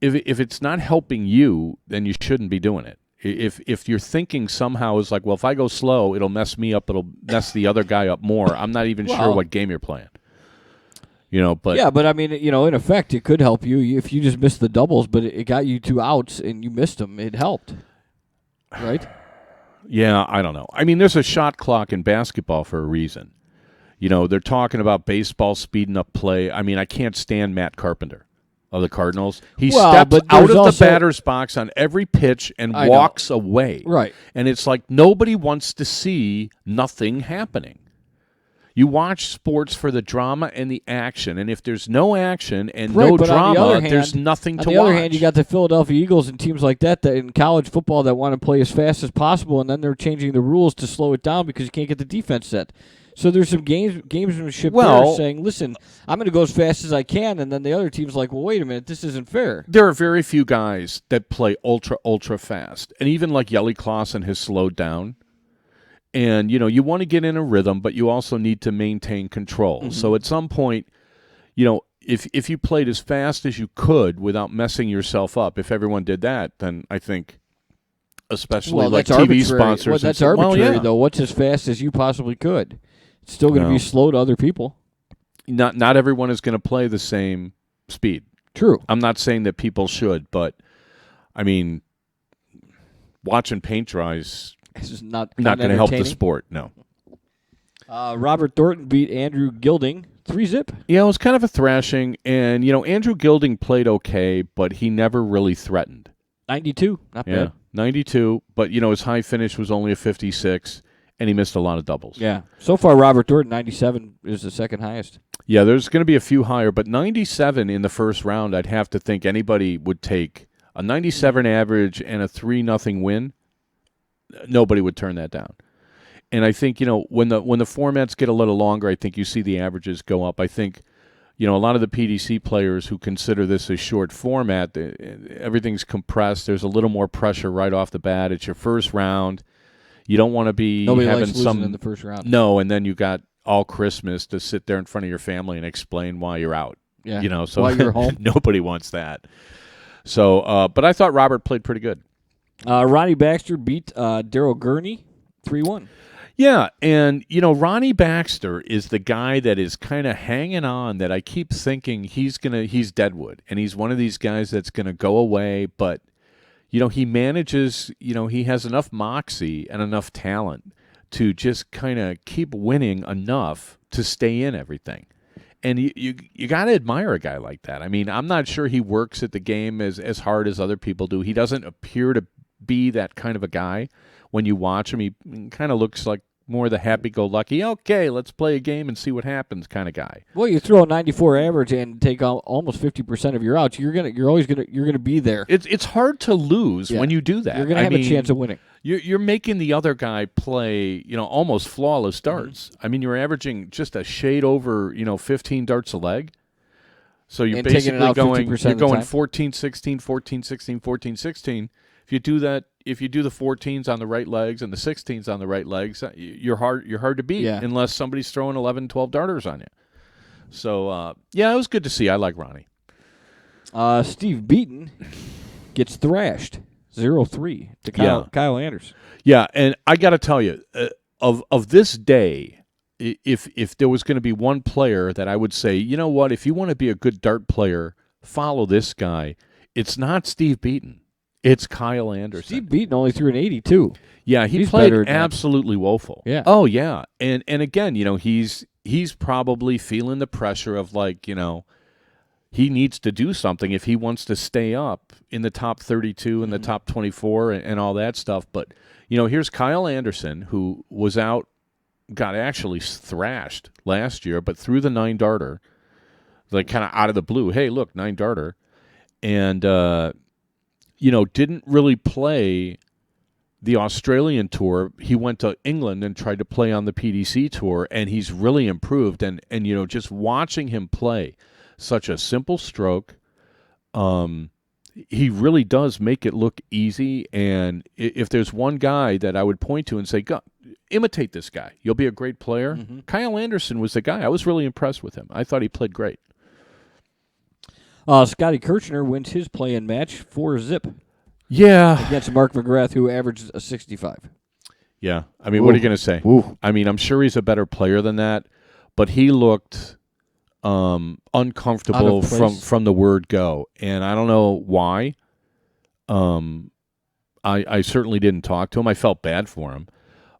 If it's not helping you, then you shouldn't be doing it. If you're thinking somehow is like, well, if I go slow, it'll mess me up, it'll mess the other guy up more. I'm not even sure what game you're playing. But yeah, but I mean, in effect, it could help you if you just missed the doubles, but it got you 2 outs and you missed them. It helped, right? Yeah, I don't know. I mean, there's a shot clock in basketball for a reason. They're talking about baseball speeding up play. I mean, I can't stand Matt Carpenter of the Cardinals. He steps out of the batter's box on every pitch and walks away. Right. And it's like nobody wants to see nothing happening. You watch sports for the drama and the action, and if there's no action and Right, no but on the drama, other hand- there's nothing to On the watch. other hand, you got the Philadelphia Eagles and teams like that in college football that want to play as fast as possible, and then they're changing the rules to slow it down because you can't get the defense set. So there's some gamesmanship there saying, listen, I'm going to go as fast as I can, and then the other team's like, well, wait a minute, this isn't fair. There are very few guys that play ultra fast, and even like Yelly Clausen has slowed down. And, you want to get in a rhythm, but you also need to maintain control. Mm-hmm. So at some point, if you played as fast as you could without messing yourself up, if everyone did that, then I think, especially like that's TV arbitrary. sponsors. Well, that's and arbitrary, though. What's as fast as you possibly could? It's still going to be slow to other people. Not everyone is going to play the same speed. True. I'm not saying that people should, but, I mean, watching paint dries... This is not going to help the sport, no. Robert Thornton beat Andrew Gilding 3-zip. Yeah, it was kind of a thrashing, and, Andrew Gilding played okay, but he never really threatened. 92, not bad. 92, but, his high finish was only a 56, and he missed a lot of doubles. Yeah. So far, Robert Thornton, 97, is the second highest. Yeah, there's going to be a few higher, but 97 in the first round, I'd have to think anybody would take a 97 average and a 3-0 win. Nobody would turn that down. And I think, when the formats get a little longer, I think you see the averages go up. I think, a lot of the PDC players who consider this a short format, everything's compressed. There's a little more pressure right off the bat. It's your first round. You don't want to be Nobody having likes losing in the first round. No, and then you got all Christmas to sit there in front of your family and explain why you're out. Yeah. So while you're home. Nobody wants that. So, but I thought Robert played pretty good. Ronnie Baxter beat Daryl Gurney 3-1. Yeah, and, Ronnie Baxter is the guy that is kind of hanging on that I keep thinking he's Deadwood, and he's one of these guys that's going to go away, but, he manages, he has enough moxie and enough talent to just kind of keep winning enough to stay in everything. And you got to admire a guy like that. I mean, I'm not sure he works at the game as hard as other people do. He doesn't appear to be that kind of a guy. When you watch him, he kind of looks like more the happy-go-lucky, okay, let's play a game and see what happens kind of guy. Well, you throw a 94 average and take almost 50% of your outs. You're always gonna be there. It's hard to lose when you do that. You're gonna have a chance of winning. You're making the other guy play, almost flawless darts. I mean, you're averaging just a shade over, 15 darts a leg. So you're basically going 14, 16, 14, 16, 14, 16. If you do that, if you do the 14s on the right legs and the 16s on the right legs, you're hard to beat unless somebody's throwing 11, 12 darters on you. So, it was good to see. I like Ronnie. Steve Beaton gets thrashed 0-3 to Kyle Anders. Yeah, and I got to tell you, of this day, if there was going to be one player that I would say, you know what, if you want to be a good dart player, follow this guy. It's not Steve Beaton. It's Kyle Anderson. Steve Beaton only threw an 82. Yeah, he's played absolutely woeful. Yeah. Oh, yeah. And again, he's probably feeling the pressure of he needs to do something if he wants to stay up in the top 32 and the top 24 and all that stuff. But, here's Kyle Anderson, who was got actually thrashed last year, but threw the 9-darter, kind of out of the blue. Hey, look, 9-darter. And, didn't really play the Australian tour. He went to England and tried to play on the PDC tour, and he's really improved. And just watching him play such a simple stroke, he really does make it look easy. And if there's one guy that I would point to and say, go, imitate this guy, you'll be a great player. Mm-hmm. Kyle Anderson was the guy. I was really impressed with him. I thought he played great. Scotty Kirchner wins his play-in match 4-zip. Yeah. Against Mark McGrath, who averages a 65. Yeah. I mean, what are you going to say? Ooh. I mean, I'm sure he's a better player than that, but he looked uncomfortable from the word go, and I don't know why. I certainly didn't talk to him. I felt bad for him.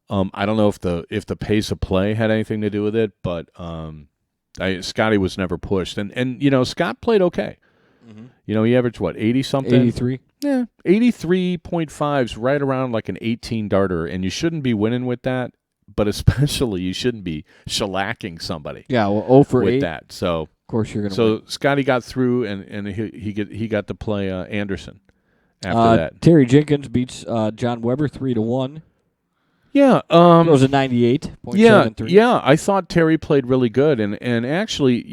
I don't know if the pace of play had anything to do with it, but Scotty was never pushed, and Scott played okay. Mm-hmm. He averaged 80-something, 83. Yeah, 83.5's right around like an 18 darter, and you shouldn't be winning with that. but especially you shouldn't be shellacking somebody. Yeah, well, 0 for with 8. that. So Of course, you're going to so Scotty got through, and he got to play Anderson after that. Terry Jenkins beats John Weber 3-1. Yeah, Throws a 98.73. Yeah. I thought Terry played really good, and actually,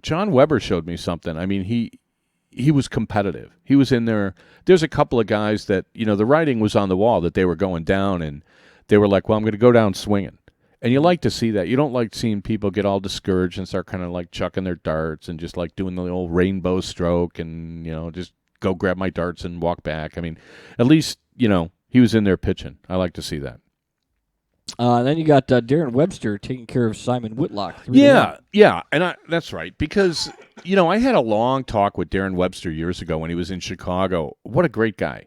John Weber showed me something. I mean, he was competitive. He was in there. There's a couple of guys that the writing was on the wall that they were going down, and they were like, "Well, I'm going to go down swinging." And you like to see that. You don't like seeing people get all discouraged and start kind of like chucking their darts and just like doing the old rainbow stroke and, just go grab my darts and walk back. I mean, at least, he was in there pitching. I like to see that. Then you got Darren Webster taking care of Simon Whitlock. 3-1. Yeah. And that's right. Because, I had a long talk with Darren Webster years ago when he was in Chicago. What a great guy.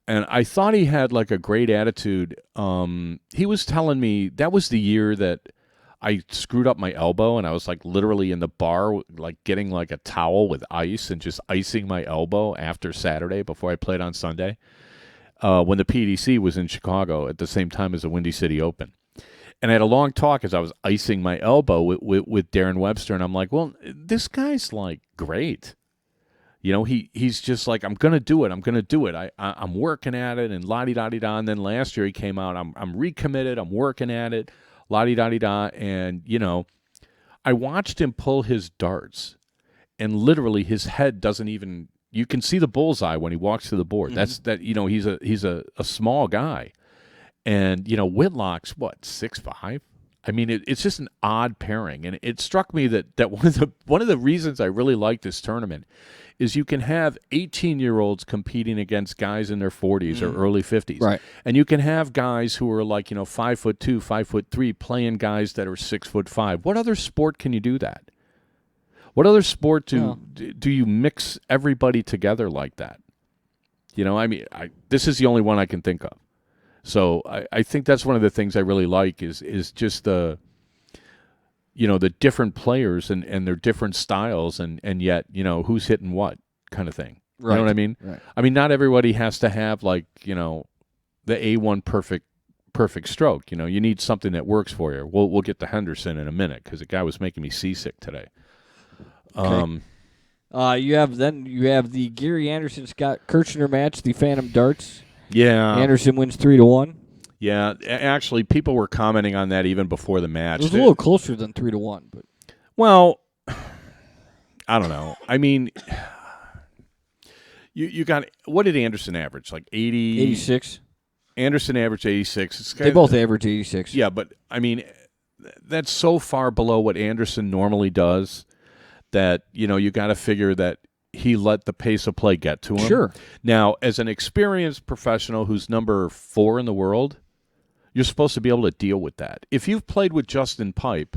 And I thought he had like a great attitude. He was telling me that was the year that I screwed up my elbow, and I was like literally in the bar, like getting like a towel with ice and just icing my elbow after Saturday before I played on Sunday. When the PDC was in Chicago at the same time as the Windy City Open. And I had a long talk as I was icing my elbow with Darren Webster, and I'm like, well, this guy's like great. He's just like, I'm going to do it. I'm going to do it. I'm working at it, and la-di-da-di-da. And then last year he came out, I'm recommitted. I'm working at it, la-di-da-di-da. And, I watched him pull his darts, and literally his head doesn't even, you can see the bullseye when he walks to the board. Mm-hmm. He's a small guy. And, Whitlock's, 6'5"? I mean, it's just an odd pairing. And it struck me that one of the reasons I really like this tournament is you can have 18-year-olds competing against guys in their 40s or early 50s. Right. And you can have guys who are like, 5'2", 5'3", playing guys that are 6'5". What other sport can you do that? What other sport do you mix everybody together like that? This is the only one I can think of. So I think that's one of the things I really like is just the different players and their different styles and yet, who's hitting what kind of thing. Right. You know what I mean? Right. I mean, not everybody has to have like, the A1 perfect stroke. You need something that works for you. We'll get to Henderson in a minute because the guy was making me seasick today. Okay. You have the Gary Anderson Scott Kirchner match, the Phantom Darts. Yeah. Anderson wins 3-1. Yeah, actually, people were commenting on that even before the match. It was a little closer than 3-1, but well, I don't know. I mean, you got, what did Anderson average? Like 86. Anderson averaged 86. They both average 86. Yeah, but I mean, that's so far below what Anderson normally does that you got to figure that he let the pace of play get to him. Sure. Now, as an experienced professional who's number 4 in the world, you're supposed to be able to deal with that. If you've played with Justin Pipe,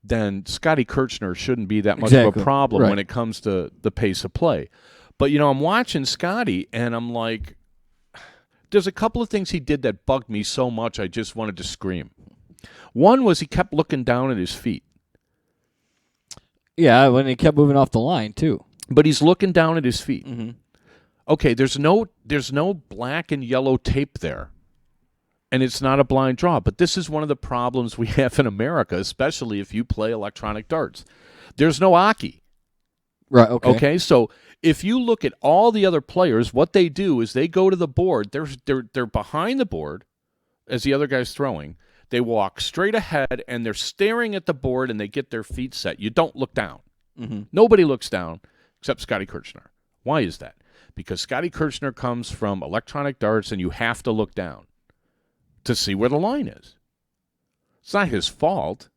then Scotty Kirchner shouldn't be that much of a problem when it comes to the pace of play. But, I'm watching Scotty, and I'm like, there's a couple of things he did that bugged me so much I just wanted to scream. One was he kept looking down at his feet. Yeah, when he kept moving off the line, too. But he's looking down at his feet. Mm-hmm. Okay, there's no black and yellow tape there, and it's not a blind draw. But this is one of the problems we have in America, especially if you play electronic darts. There's no Aki. Right, okay. Okay, so if you look at all the other players, what they do is they go to the board. They're behind the board as the other guy's throwing. They walk straight ahead, and they're staring at the board, and they get their feet set. You don't look down. Mm-hmm. Nobody looks down except Scotty Kirchner. Why is that? Because Scotty Kirchner comes from electronic darts, and you have to look down to see where the line is. It's not his fault.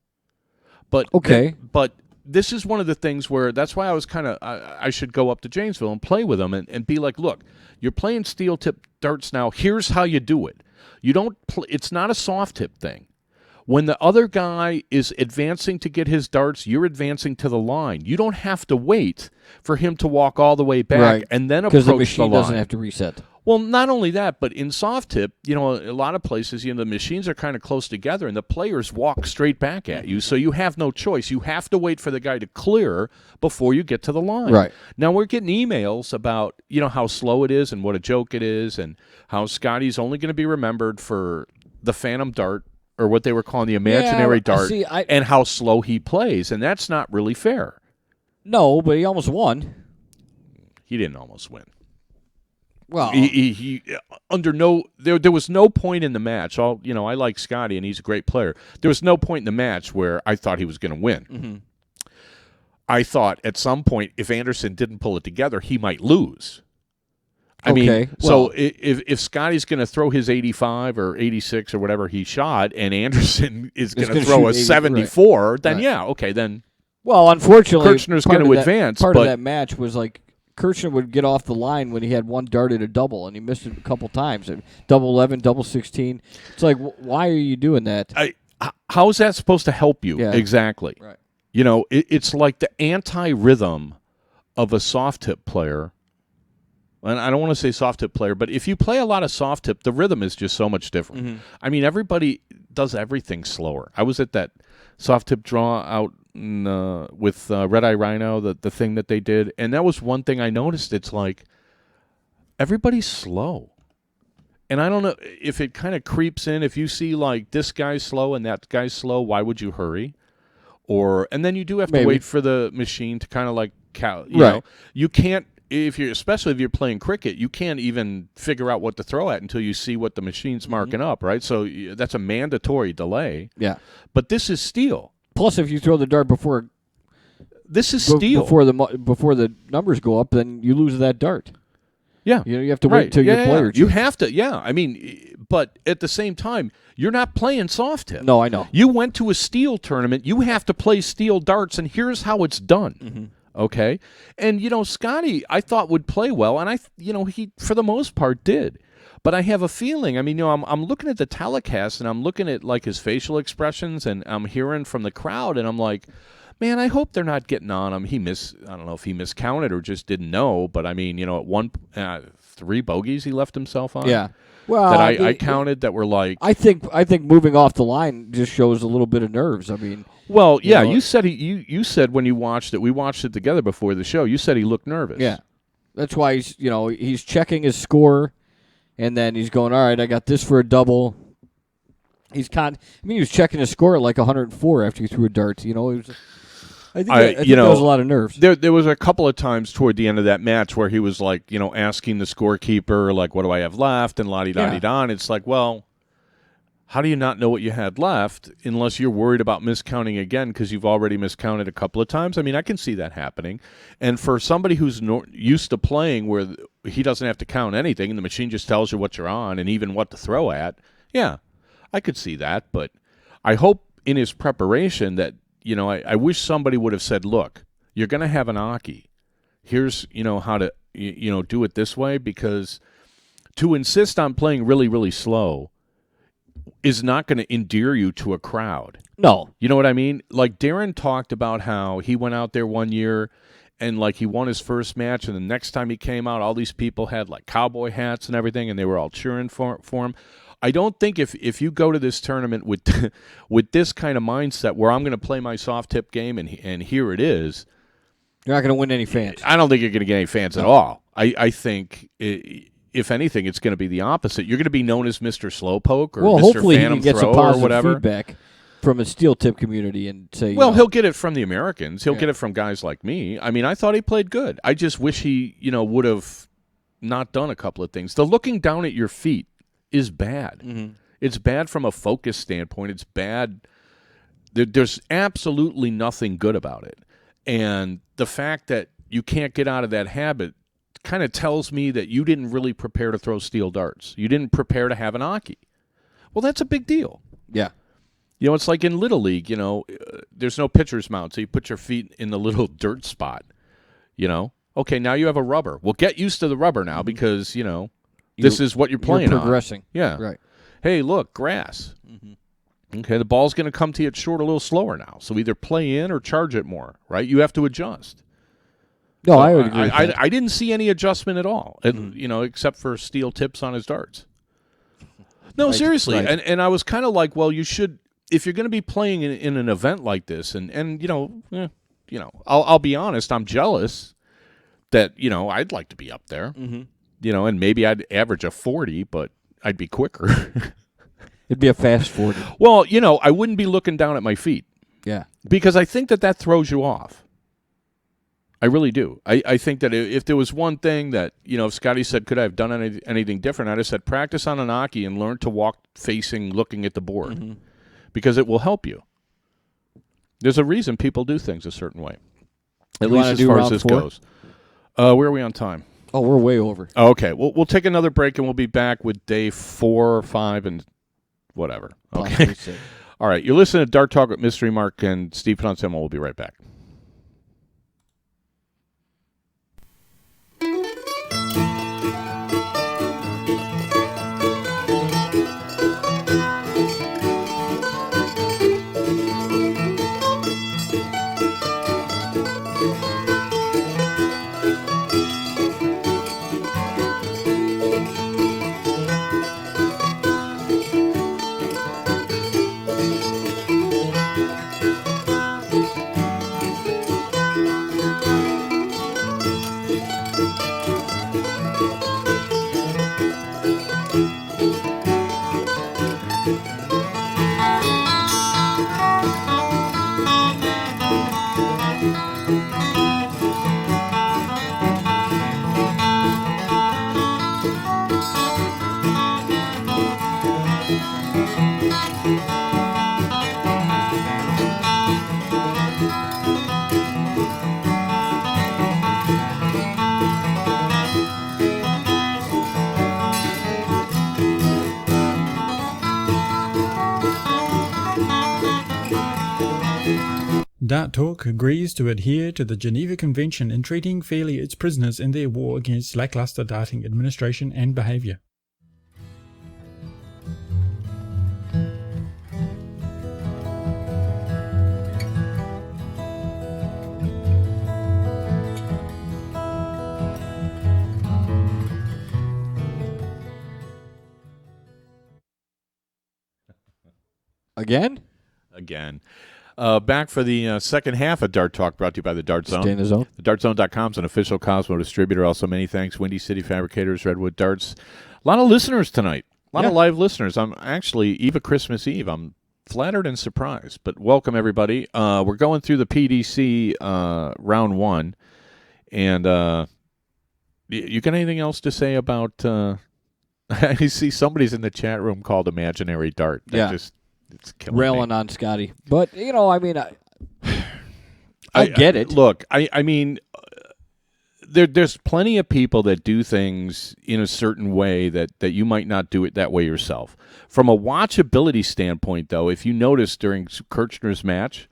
But okay. But this is one of the things where that's why I was kind of I should go up to Janesville and play with him and be like, look, you're playing steel tip darts now. Here's how you do it. You don't. It's not a soft tip thing. When the other guy is advancing to get his darts, you're advancing to the line. You don't have to wait for him to walk all the way back and then approach the line. Because the machine doesn't have to reset. Well, not only that, but in soft tip, a lot of places, the machines are kind of close together, and the players walk straight back at you, so you have no choice. You have to wait for the guy to clear before you get to the line. Right. Now, we're getting emails about, how slow it is and what a joke it is and how Scotty's only going to be remembered for the Phantom Dart or what they were calling the imaginary dart, see, and how slow he plays, and that's not really fair. No, but he almost won. He didn't almost win. Well, He under no there was no point in the match. I like Scotty and he's a great player. There was no point in the match where I thought he was going to win. Mm-hmm. I thought at some point if Anderson didn't pull it together, he might lose. I mean, so if Scotty's going to throw his 85 or 86 or whatever he shot, and Anderson is going to throw a 74, then then. Well, unfortunately, Kirchner's going to advance. Part of that match was like Kirchner would get off the line when he had one dart at a double, and he missed it a couple times. Double 11, double 16. It's like, why are you doing that? How is that supposed to help you? Yeah. Exactly. Right. It's like the anti-rhythm of a soft tip player. And I don't want to say soft tip player, but if you play a lot of soft tip, the rhythm is just so much different. Mm-hmm. I mean, everybody does everything slower. I was at that soft tip draw out with Red Eye Rhino, the thing that they did, and that was one thing I noticed. It's like everybody's slow. And I don't know if it kind of creeps in. If you see like this guy's slow and that guy's slow, why would you hurry? And then you do have to wait for the machine to kind of like you know, you can't. Especially if you're playing cricket, you can't even figure out what to throw at until you see what the machine's marking up, right? So that's a mandatory delay. Yeah. But this is steel. Plus, if you throw the dart before steel before the numbers go up, then you lose that dart. Yeah. You have to wait until your player. You have to. Yeah. I mean, but at the same time, you're not playing soft tip. No, I know. You went to a steel tournament. You have to play steel darts, and here's how it's done. Mm-hmm. Okay, and Scotty, I thought would play well, and he for the most part did, but I have a feeling. I mean, I'm looking at the telecast and I'm looking at like his facial expressions, and I'm hearing from the crowd, and I'm like, man, I hope they're not getting on him. I don't know if he miscounted or just didn't know, but I mean, at 3 bogeys he left himself on. Yeah. Well, that I counted that were like. I think moving off the line just shows a little bit of nerves. I mean. Well, yeah, you said you said when you watched it, we watched it together before the show. You said he looked nervous. Yeah, that's why he's checking his score, and then he's going, all right, I got this for a double. He was checking his score at like 104 after he threw a dart. I think there was a lot of nerves. There was a couple of times toward the end of that match where he was like, asking the scorekeeper like, what do I have left, and la-di-da-di-da. And it's like, well, how do you not know what you had left unless you're worried about miscounting again because you've already miscounted a couple of times? I mean, I can see that happening. And for somebody who's used to playing where he doesn't have to count anything and the machine just tells you what you're on and even what to throw at, yeah, I could see that. But I hope in his preparation that, I wish somebody would have said, look, you're going to have an Aki. Here's, how to, do it this way, because to insist on playing really, really slow is not going to endear you to a crowd. No. You know what I mean? Like Darren talked about how he went out there one year and like he won his first match, and the next time he came out, all these people had like cowboy hats and everything, and they were all cheering for him. I don't think if you go to this tournament with with this kind of mindset where I'm going to play my soft tip game and here it is, you're not going to win any fans. I don't think you're going to get any fans at all. I think if anything, it's going to be the opposite. You're going to be known as Mr. Slowpoke or Mr. Hopefully Phantom he gets Throw some positive or whatever. feedback from a steel tip community and say, well, he'll get it from the Americans. He'll get it from guys like me. I mean, I thought he played good. I just wish he, would have not done a couple of things. The looking down at your feet is bad. Mm-hmm. It's bad from a focus standpoint. It's bad. There's absolutely nothing good about it. And the fact that you can't get out of that habit kind of tells me that you didn't really prepare to throw steel darts. You didn't prepare to have an Aki. Well, that's a big deal. Yeah. It's like in Little League, there's no pitcher's mound, so you put your feet in the little dirt spot, Okay, now you have a rubber. Well, get used to the rubber now because, this is what you're playing You're progressing. on. Yeah. Right. Hey, look, grass. Mm-hmm. Okay, the ball's going to come to you short a little slower now, so either play in or charge it more, right? You have to adjust. No, I would agree with that. I didn't see any adjustment at all, except for steel tips on his darts. No, Right, seriously. right. And I was kind of like, well, you should, if you're going to be playing in an event like this, and I'll be honest, I'm jealous that, I'd like to be up there, Mm-hmm. and maybe I'd average a 40, but I'd be quicker. It'd be a fast 40. Well, I wouldn't be looking down at my feet Yeah. because I think that throws you off. I really do. I think that if there was one thing that, if Scotty said, could I have done anything different, I'd have said, practice on an Aki and learn to walk facing, looking at the board because it will help you. There's a reason people do things a certain way, at least as far as this goes. Where are we on time? Oh, we're way over. Oh, okay. We'll take another break, and we'll be back with day 4, 5, and whatever. Okay. All right. You're listening to Dart Talk with Mystery Mark and Steve Ponzemo. We'll be right back. Dart Talk agrees to adhere to the Geneva Convention in treating fairly its prisoners in their war against lackluster darting administration and behaviour. Again? Back for the second half of Dart Talk, brought to you by the Dart Zone. Stay in the zone. TheDartZone.com is an official Cosmo distributor. Also, many thanks, Windy City Fabricators, Redwood Darts. A lot of listeners tonight. A lot of live listeners. I'm actually, Eve of Christmas Eve, I'm flattered and surprised. But welcome, everybody. We're going through the PDC round 1. And you got anything else to say about... I see somebody's in the chat room called Imaginary Dart. It's killing railing me. on Scotty. But, I get it. Look, I mean, there's plenty of people that do things in a certain way that you might not do it that way yourself. From a watchability standpoint, though, if you notice during Kirchner's match,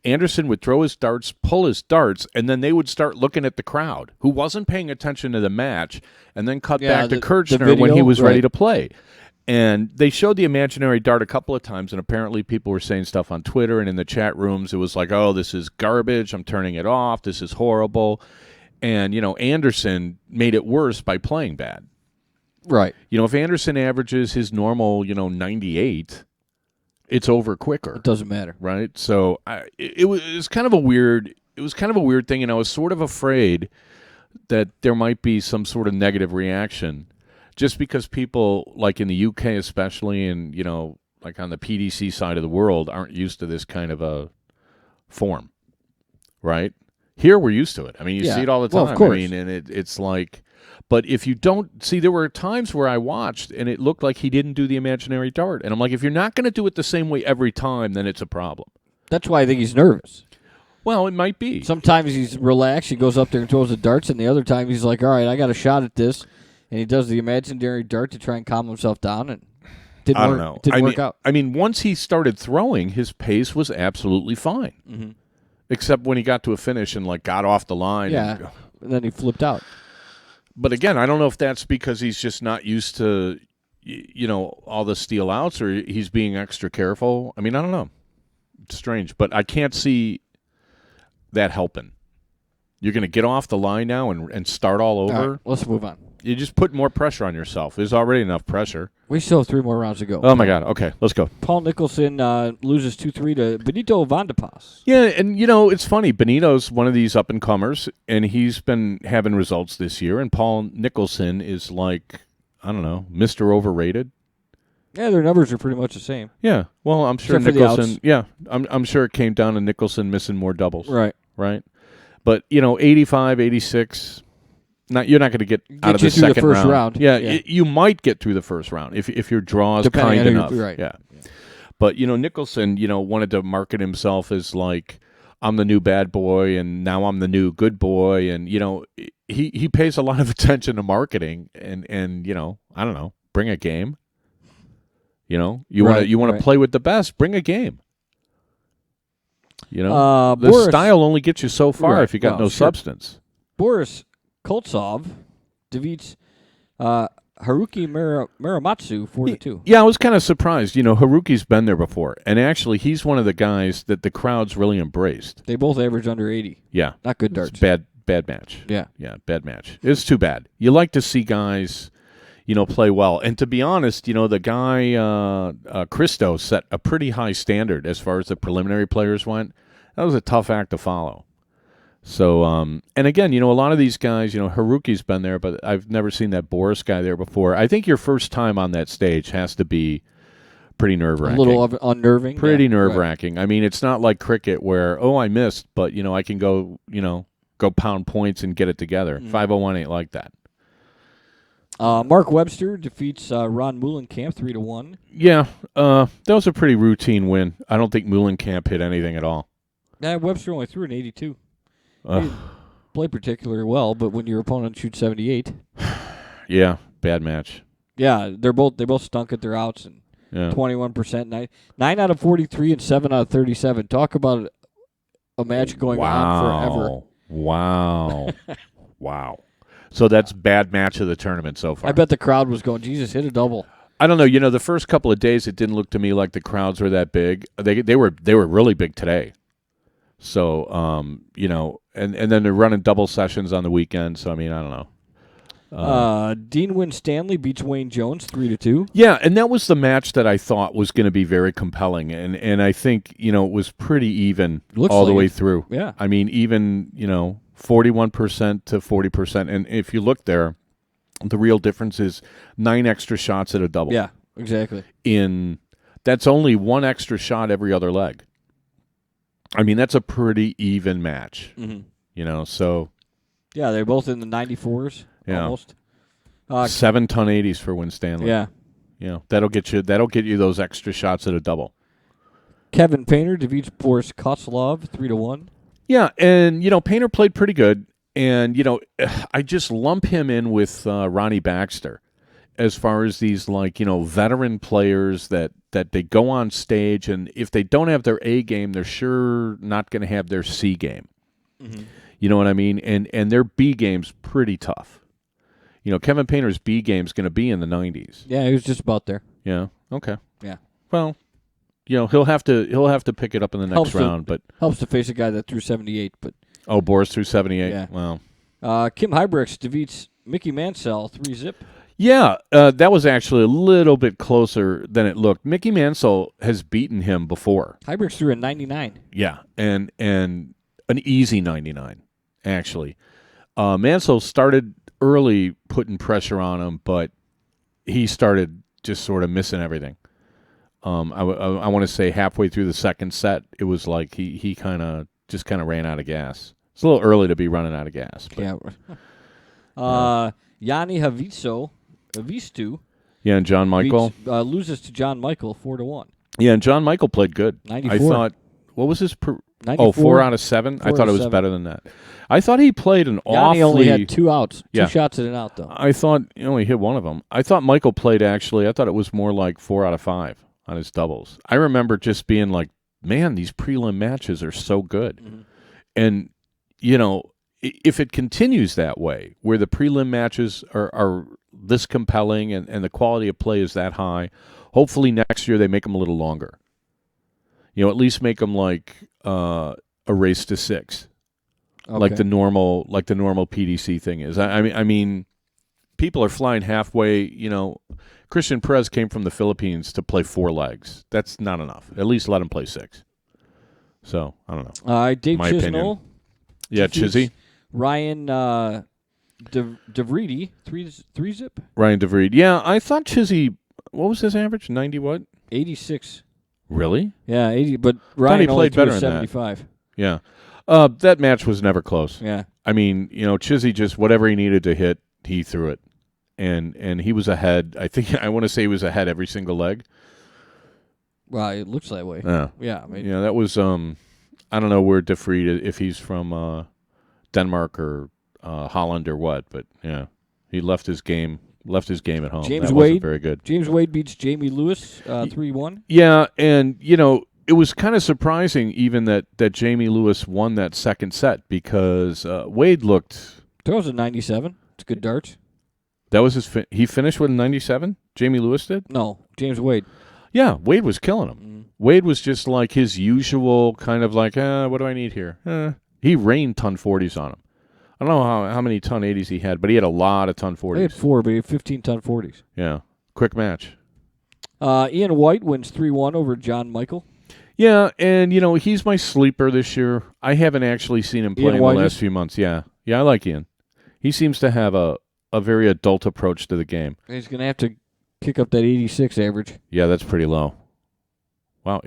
Anderson would throw his darts, pull his darts, and then they would start looking at the crowd, who wasn't paying attention to the match, and then cut back to Kirchner when he was ready to play. And they showed the imaginary dart a couple of times, and apparently people were saying stuff on Twitter and in the chat rooms. It was like, oh, this is garbage. I'm turning it off. This is horrible. And, Anderson made it worse by playing bad. Right. If Anderson averages his normal, 98, it's over quicker. It doesn't matter. Right? So it was kind of a weird thing, and I was sort of afraid that there might be some sort of negative reaction. Just because people, like in the UK especially, and, like on the PDC side of the world, aren't used to this kind of a form, right? Here we're used to it. I mean, you see it all the time. Well, of course. I mean, and it's like, but if you don't, see, there were times where I watched, and it looked like he didn't do the imaginary dart. And I'm like, if you're not going to do it the same way every time, then it's a problem. That's why I think he's nervous. Well, it might be. Sometimes he's relaxed. He goes up there and throws the darts, and the other time he's like, all right, I got a shot at this. And he does the imaginary dart to try and calm himself down, and I don't know. Didn't work out. I mean, once he started throwing, his pace was absolutely fine, except when he got to a finish and got off the line. Yeah, and then he flipped out. But again, I don't know if that's because he's just not used to, all the steal outs, or he's being extra careful. I mean, I don't know. It's strange, but I can't see that helping. You're going to get off the line now and start all over. All right, let's move on. You just put more pressure on yourself. There's already enough pressure. We still have 3 more rounds to go. Oh, my God. Okay, let's go. Paul Nicholson loses 2-3 to Benito Vandepas. Yeah, and, it's funny. Benito's one of these up-and-comers, and he's been having results this year, and Paul Nicholson is like, I don't know, Mr. Overrated. Yeah, their numbers are pretty much the same. Yeah. Well, I'm sure Except for the Nicholson. outs. Yeah, I'm sure it came down to Nicholson missing more doubles. Right. Right. But 85, 86. You're not going to get out of you the through the second first round. Yeah, Yeah. You might get through the first round if your draw is Depending kind on who enough. you- right. Yeah. But Nicholson, wanted to market himself as like, I'm the new bad boy, and now I'm the new good boy, and he pays a lot of attention to marketing, and I don't know, bring a game. You want to play with the best, bring a game. The Boris, style only gets you so far Right. if you got Well, no sure. substance. Boris Koltsov defeats Haruki Muramatsu 4-2. Yeah, I was kind of surprised. Haruki's been there before, and actually, he's one of the guys that the crowd's really embraced. They both average under 80. Yeah, Not good it's darts. bad match. Yeah. Bad match. It's too bad. You like to see guys, play well. And to be honest, the guy Christo set a pretty high standard as far as the preliminary players went. That was a tough act to follow. So, and again, a lot of these guys, Haruki's been there, but I've never seen that Boris guy there before. I think your first time on that stage has to be pretty nerve-wracking. A little unnerving. Pretty yeah, nerve-wracking. Right. I mean, it's not like cricket where, I missed, but, I can go pound points and get it together. 501 ain't like that. Mark Webster defeats Ron Moulenkamp 3-1. Yeah, that was a pretty routine win. I don't think Moulenkamp hit anything at all. Webster only threw an 82. He didn't play particularly well, but when your opponent shoots 78. Yeah, bad match. Yeah, they both stunk at their outs, and 21%, 9 out of 43 and 7 out of 37. Talk about a match going on forever. Wow. Wow. So that's bad match of the tournament so far. I bet the crowd was going, Jesus, hit a double. I don't know. The first couple of days, it didn't look to me like the crowds were that big. They were really big today. So, and then they're running double sessions on the weekend. So, I mean, I don't know. Dean Winstanley beats Wayne Jones 3-2. Yeah, and that was the match that I thought was going to be very compelling. And I think, it was pretty even all the way through. Yeah. I mean, even, 41% to 40%. And if you look there, the real difference is 9 extra shots at a double. Yeah, exactly. That's only 1 extra shot every other leg. I mean, that's a pretty even match. Mm-hmm. So. Yeah, they're both in the 94s, almost. 7-ton 80s for Winstanley. Yeah. That'll get you those extra shots at a double. Kevin Painter defeats Boris Kozlov 3-1. Yeah, and Painter played pretty good, and I just lump him in with Ronnie Baxter as far as these veteran players that they go on stage, and if they don't have their A game, they're sure not going to have their C game. Mm-hmm. You know what I mean? And their B game's pretty tough. Kevin Painter's B game's going to be in the 90s. Yeah, he was just about there. Yeah. Okay. Yeah. Well, he'll have to pick it up in the next round, but helps to face a guy that threw 78. But Boris threw 78. Yeah. Wow. Kim Hybrechts defeats Mickey Mansell 3-zip. Yeah, that was actually a little bit closer than it looked. Mickey Mansell has beaten him before. Hybrechts threw a 99. Yeah, and an easy 99, actually. Mansell started early putting pressure on him, but he started just sort of missing everything. I want to say halfway through the second set, it was like he kind of ran out of gas. It's a little early to be running out of gas. But, yeah. Yanni Havistu. Yeah, and John Michael loses to John Michael 4-1. Yeah, and John Michael played good. 94. I thought, what was his? 94. 4 out of 7. I thought it was better than that. I thought he played an Yanni only had 2 outs, 2 shots at an out though. I thought he only hit one of them. I thought Michael played I thought it was more like 4 out of 5 on his doubles. I remember just being like, man, these prelim matches are so good. Mm-hmm. And if it continues that way, where the prelim matches are this compelling and the quality of play is that high, hopefully next year they make them a little longer. At least make them like a race to 6, like the normal PDC thing is. I mean, people are flying halfway. Christian Perez came from the Philippines to play 4 legs. That's not enough. At least let him play 6. So I don't know. Dave My Chisnell. opinion. Yeah, Chizzy. Ryan DeVredy, 3-zip. Ryan DeVried. Yeah, I thought Chizzy What was his average? 90 what? 86. Really? Yeah, 80. But he Ryan only played threw better than that. 75. Yeah. That match was never close. Yeah. I mean, Chizzy just whatever he needed to hit, he threw it. And he was ahead. I want to say he was ahead every single leg. Well, it looks that way. Yeah. Yeah. I mean, Yeah, that was I don't know where De Vriend, if he's from Denmark or Holland or what, but yeah. He left his game at home. James that Wade, wasn't very good. James Wade beats Jamie Lewis 3-1. Yeah, and it was kind of surprising even that Jamie Lewis won that second set because Wade looked. Throws a 97. It's good darts. That was he finished with a 97? Jamie Lewis did? No, James Wade. Yeah, Wade was killing him. Wade was just like his usual kind of like, what do I need here? He rained ton 40s on him. I don't know how many ton 80s he had, but he had a lot of ton 40s. He had 4, but he had 15 ton 40s. Yeah, quick match. Ian White wins 3-1 over John Michael. Yeah, and, he's my sleeper this year. I haven't actually seen him play in the last few months. Yeah, I like Ian. He seems to have a very adult approach to the game. He's going to have to kick up that 86 average. Yeah, that's pretty low. Wow,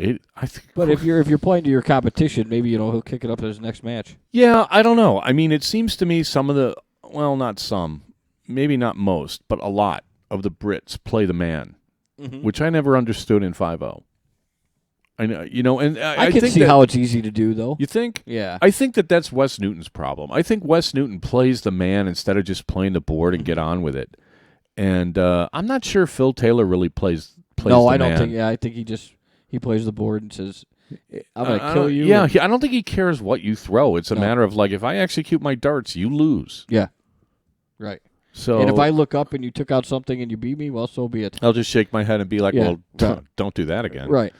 But if you're playing to your competition, maybe he'll kick it up in his next match. Yeah, I don't know. I mean, it seems to me not some, maybe not most, but a lot of the Brits play the man, which I never understood in 5-0. I know, and I can think see how it's easy to do, though. You think? Yeah. I think that's Wes Newton's problem. I think Wes Newton plays the man instead of just playing the board and get on with it. And I'm not sure Phil Taylor really plays the man. No, I don't think. Yeah, I think he plays the board and says, "I'm going to kill you." Yeah, I don't think he cares what you throw. It's a matter of like, if I execute my darts, you lose. Yeah. Right. So, and if I look up and you took out something and you beat me, well, so be it. I'll just shake my head and be like, Yeah. well, don't do that again. Right.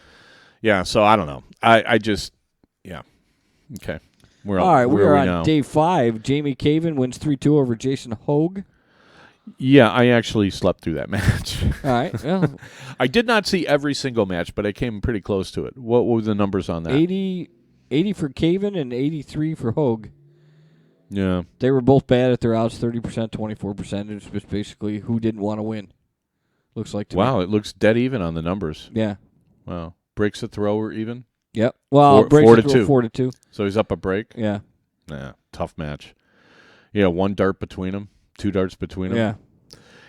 Yeah, so I don't know. I just, yeah. Okay. All right, we're on now? day 5. Jamie Caven wins 3-2 over Jason Hogue. Yeah, I actually slept through that match. All right. Well, I did not see every single match, but I came pretty close to it. What were the numbers on that? 80 for Caven and 83 for Hogue. Yeah. They were both bad at their outs, 30%, 24%. It was just basically who didn't want to win. Looks like to me. Wow, it looks dead even on the numbers. Yeah. Wow. Breaks a thrower even? Yep. Well, 4-2. 4-2. So he's up a break? Yeah. Nah, tough match. Yeah, 1 dart between them, 2 darts between them. Yeah.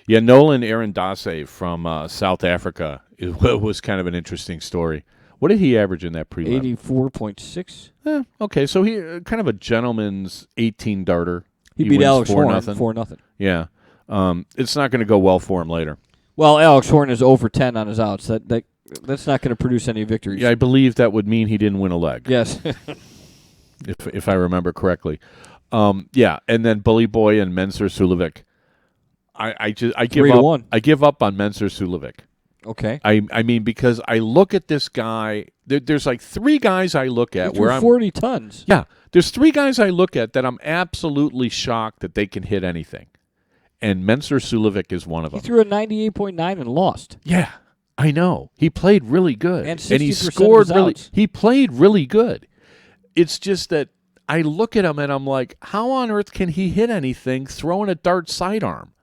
Yeah, Nolan Arendase from South Africa was kind of an interesting story. What did he average in that prelim? 84.6. Okay, so he kind of a gentleman's 18-darter. He beat wins Alex Horn 4-0. 4-0. Yeah. It's not going to go well for him later. Well, Alex Horn is over 10 on his outs. That's not going to produce any victories. Yeah, I believe that would mean he didn't win a leg. Yes. if I remember correctly. Yeah, and then Bully Boy and Mensur Sulovic. I give up. 3-1. I give up on Mensur Sulovic. Okay. I mean, because I look at this guy. There's like 3 guys I look at where I'm 40 tons. Yeah, there's 3 guys I look at that I'm absolutely shocked that they can hit anything, and Mensur Sulovic is one of them. He threw a 98.9 and lost. Yeah, I know. He played really good, And he 60% scored of his really. outs. He played really good. It's just that I look at him and I'm like, how on earth can he hit anything throwing a dart sidearm?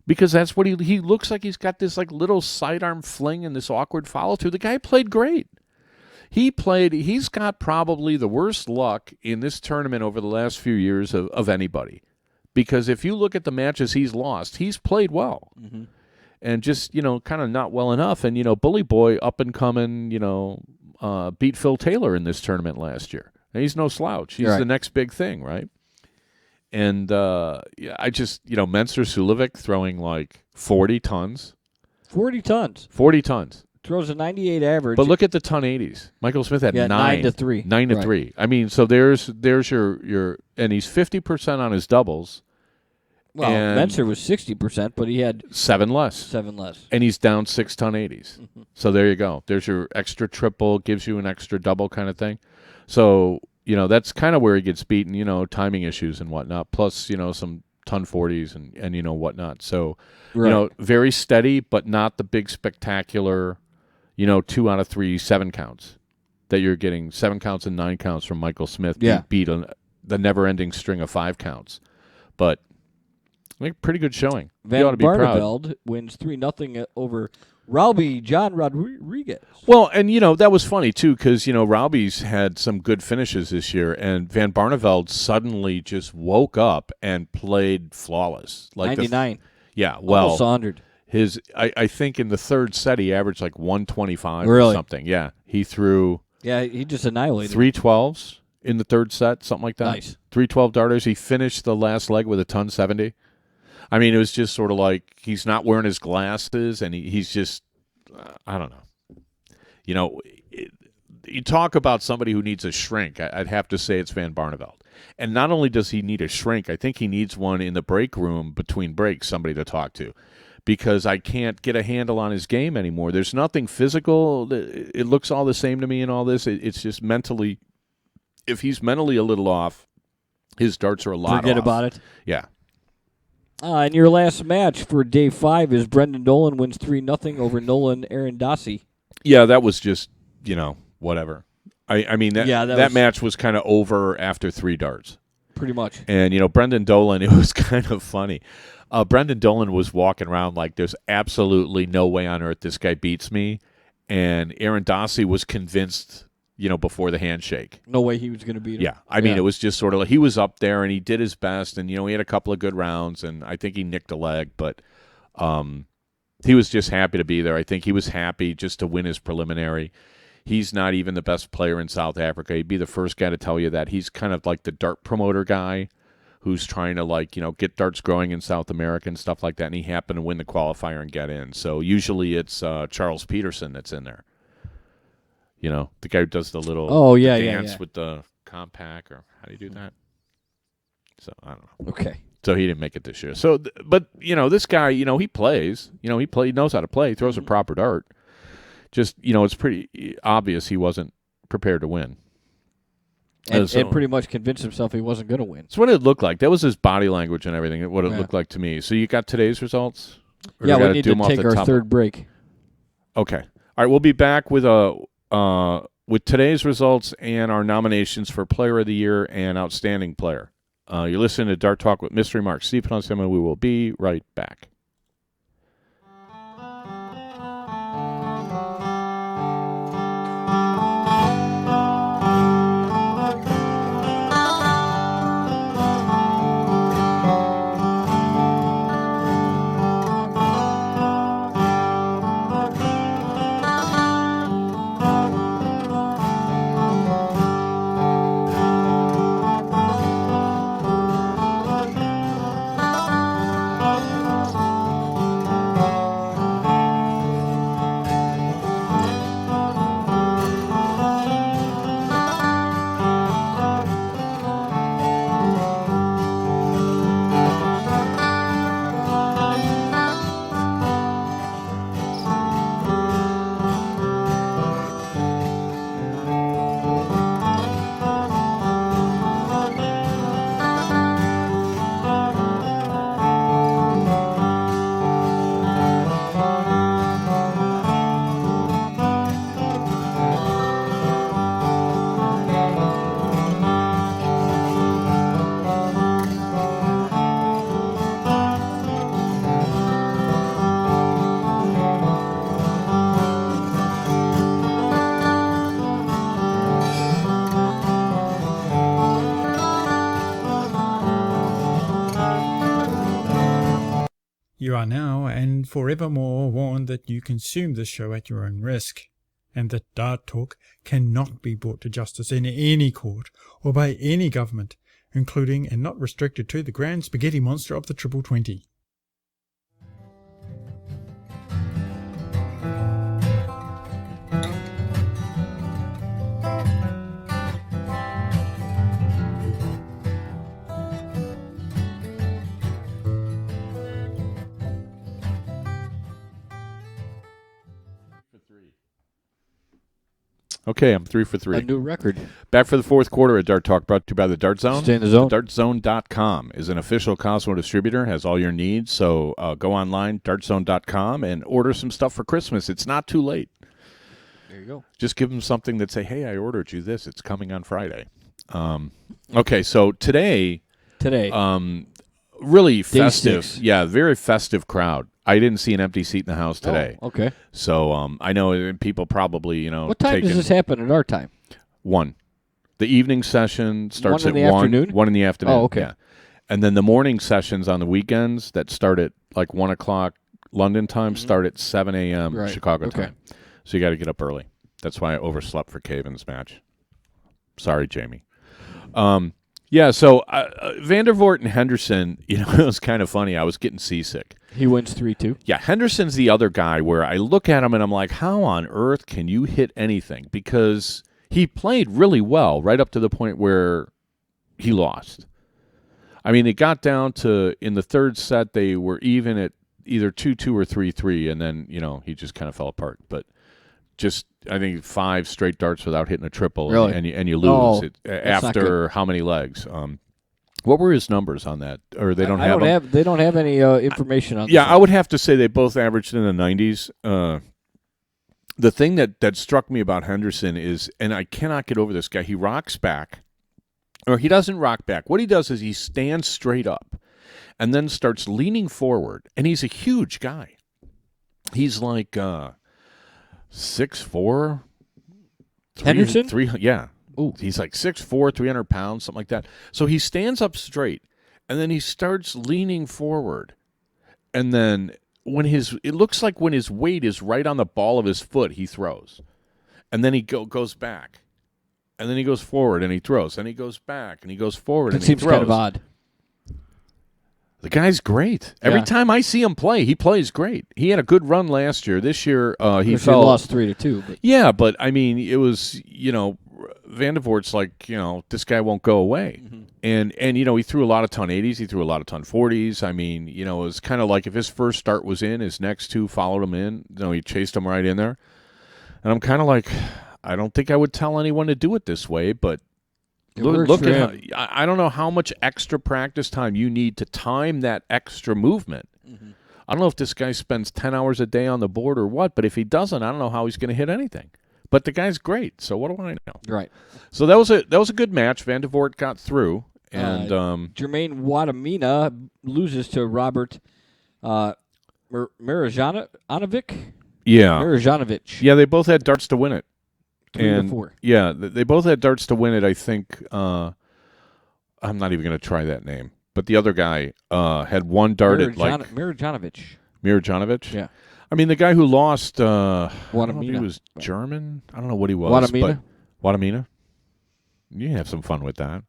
Because that's what he looks like. He's got this like little sidearm fling and this awkward follow through. The guy played great. He's got probably the worst luck in this tournament over the last few years of anybody. Because if you look at the matches he's lost, he's played well. Mm-hmm. And just, kind of not well enough. And, Bully Boy, up and coming, beat Phil Taylor in this tournament last year. And he's no slouch. He's the next big thing, right? And I just, Mensur Sulovic throwing like 40 tons. 40 tons. 40 tons. Throws a 98 average. But look at the ton 80s. Michael Smith had 9 to 3. 9 to 3. I mean, so there's your and he's 50% on his doubles. Well, Mensur was 60%, but he had 7 less. 7 less. And he's down 6 ton 80s. Mm-hmm. So there you go. There's your extra triple, gives you an extra double kind of thing. So, that's kind of where he gets beaten, timing issues and whatnot, plus, some ton 40s and whatnot. So, very steady, but not the big spectacular, 2 out of 3 7 counts that you're getting, 7 counts and 9 counts from Michael Smith. Yeah. Beat the never-ending string of 5 counts. But, Make a pretty good showing. He Van ought to be proud. Barneveld wins 3-0 over Rowby John Rodriguez. Well, and, that was funny, too, because, Rowby's had some good finishes this year, and Van Barneveld suddenly just woke up and played flawless. 99. Yeah, well. Almost 100. I think in the third set he averaged like 125 Really? or something. Yeah, he threw Yeah, he just annihilated. 312s in the third set, something like that. Nice. 312 darters. He finished the last leg with a ton 70. I mean, it was just sort of like he's not wearing his glasses, and he's just, I don't know. You talk about somebody who needs a shrink. I'd have to say it's Van Barneveld. And not only does he need a shrink, I think he needs one in the break room between breaks, somebody to talk to. Because I can't get a handle on his game anymore. There's nothing physical. It looks all the same to me and all this. It's just mentally, if he's mentally a little off, his darts are a lot Forget off. about it. Yeah. And your last match for day 5 is Brendan Dolan wins 3-0 over Nolan Arundasi. Yeah, that was just, whatever. I mean, that match was kind of over after 3 darts. Pretty much. And, Brendan Dolan, it was kind of funny. Brendan Dolan was walking around like there's absolutely no way on earth this guy beats me. And Arundasi was convinced, before the handshake. No way he was going to beat him. Yeah. I mean, it was just sort of like he was up there and he did his best. And, he had a couple of good rounds. And I think he nicked a leg. But he was just happy to be there. I think he was happy just to win his preliminary. He's not even the best player in South Africa. He'd be the first guy to tell you that. He's kind of like the dart promoter guy who's trying to, get darts growing in South America and stuff like that, and he happened to win the qualifier and get in. So usually it's Charles Peterson that's in there. The guy who does the little dance with the compact, or how do you do that? So, I don't know. Okay. So he didn't make it this year. So, but, this guy, he plays. He knows how to play. He throws a proper dart. Just, it's pretty obvious he wasn't prepared to win. And pretty much convinced himself he wasn't going to win. That's what it looked like. That was his body language and everything, what it looked like to me. So you got today's results? Or Yeah, we need to take our third break. Okay. All right, we'll be back with today's results and our nominations for Player of the Year and Outstanding Player. You're listening to Dart Talk with Mystery Mark Steve Hunsman. We will be right back. You are now and forevermore warned that you consume this show at your own risk, and that Dart Talk cannot be brought to justice in any court or by any government, including and not restricted to the grand spaghetti monster of the Triple 20. Okay, I'm 3 for 3. A new record. Back for the fourth quarter at Dart Talk, brought to you by the Dart Zone. Stay in the zone. DartZone.com is an official Cosmo distributor, has all your needs. So go online, DartZone.com, and order some stuff for Christmas. It's not too late. There you go. Just give them something that say, hey, I ordered you this. It's coming on Friday. Okay, so today, really Day festive. 6. Yeah, very festive crowd. I didn't see an empty seat in the house today. Oh, okay. So I know people probably, What time does this happen at our time? 1. The evening session starts 1 in at the 1. afternoon? 1 in the afternoon. Oh, okay. Yeah. And then the morning sessions on the weekends that start at like 1 o'clock London time start at 7 a.m. Right. Chicago Okay. time. So you got to get up early. That's why I overslept for Caven's match. Sorry, Jamie. Yeah, so Vandervoort and Henderson, it was kind of funny. I was getting seasick. He wins 3-2. Yeah, Henderson's the other guy where I look at him and I'm like, how on earth can you hit anything? Because he played really well right up to the point where he lost. I mean, it got down to, in the third set, they were even at either 2-2 or 3-3, and then, he just kind of fell apart. But just, I think 5 straight darts without hitting a triple, Really? and you lose it that's not after how many legs? What were his numbers on that? Or they don't have them? They don't have any information on. Yeah, I would have to say they both averaged in the 90s. The thing that struck me about Henderson is, and I cannot get over this guy, he rocks back, or he doesn't rock back. What he does is he stands straight up and then starts leaning forward, and he's a huge guy. He's like 6'4", Henderson? Yeah. Ooh. He's like 6'4", 300 pounds, something like that. So he stands up straight, and then he starts leaning forward. And then it looks like when his weight is right on the ball of his foot, he throws. And then he goes back. And then he goes forward, and he throws. And he goes back, and he goes forward, and he seems throws. kind of odd. The guy's great. Every Yeah. time I see him play, he plays great. He had a good run last year. This year, he fell. Lost 3-2. But. Yeah, but I mean, it was, Vandervoort's like, this guy won't go away. Mm-hmm. And he threw a lot of ton 80s. He threw a lot of ton 40s. I mean, it was kind of like if his first start was in, his next 2 followed him in. He chased him right in there. And I'm kind of like, I don't think I would tell anyone to do it this way, but look at I don't know how much extra practice time you need to time that extra movement. Mm-hmm. I don't know if this guy spends 10 hours a day on the board or what, but if he doesn't, I don't know how he's going to hit anything. But the guy's great, so what do I know? Right. So that was a good match. Vandervoort got through, and Jermaine Wadamina loses to Robert Marjanovic. Yeah, they both had darts to win it. 3-4. Yeah, they both had darts to win it. I think I'm not even going to try that name, but the other guy had one dart at like Mirjanovic. Yeah. I mean, the guy who lost, I don't know if he Wadamina. was German. I don't know what he was. Wadamina? But Wadamina? You can have some fun with that.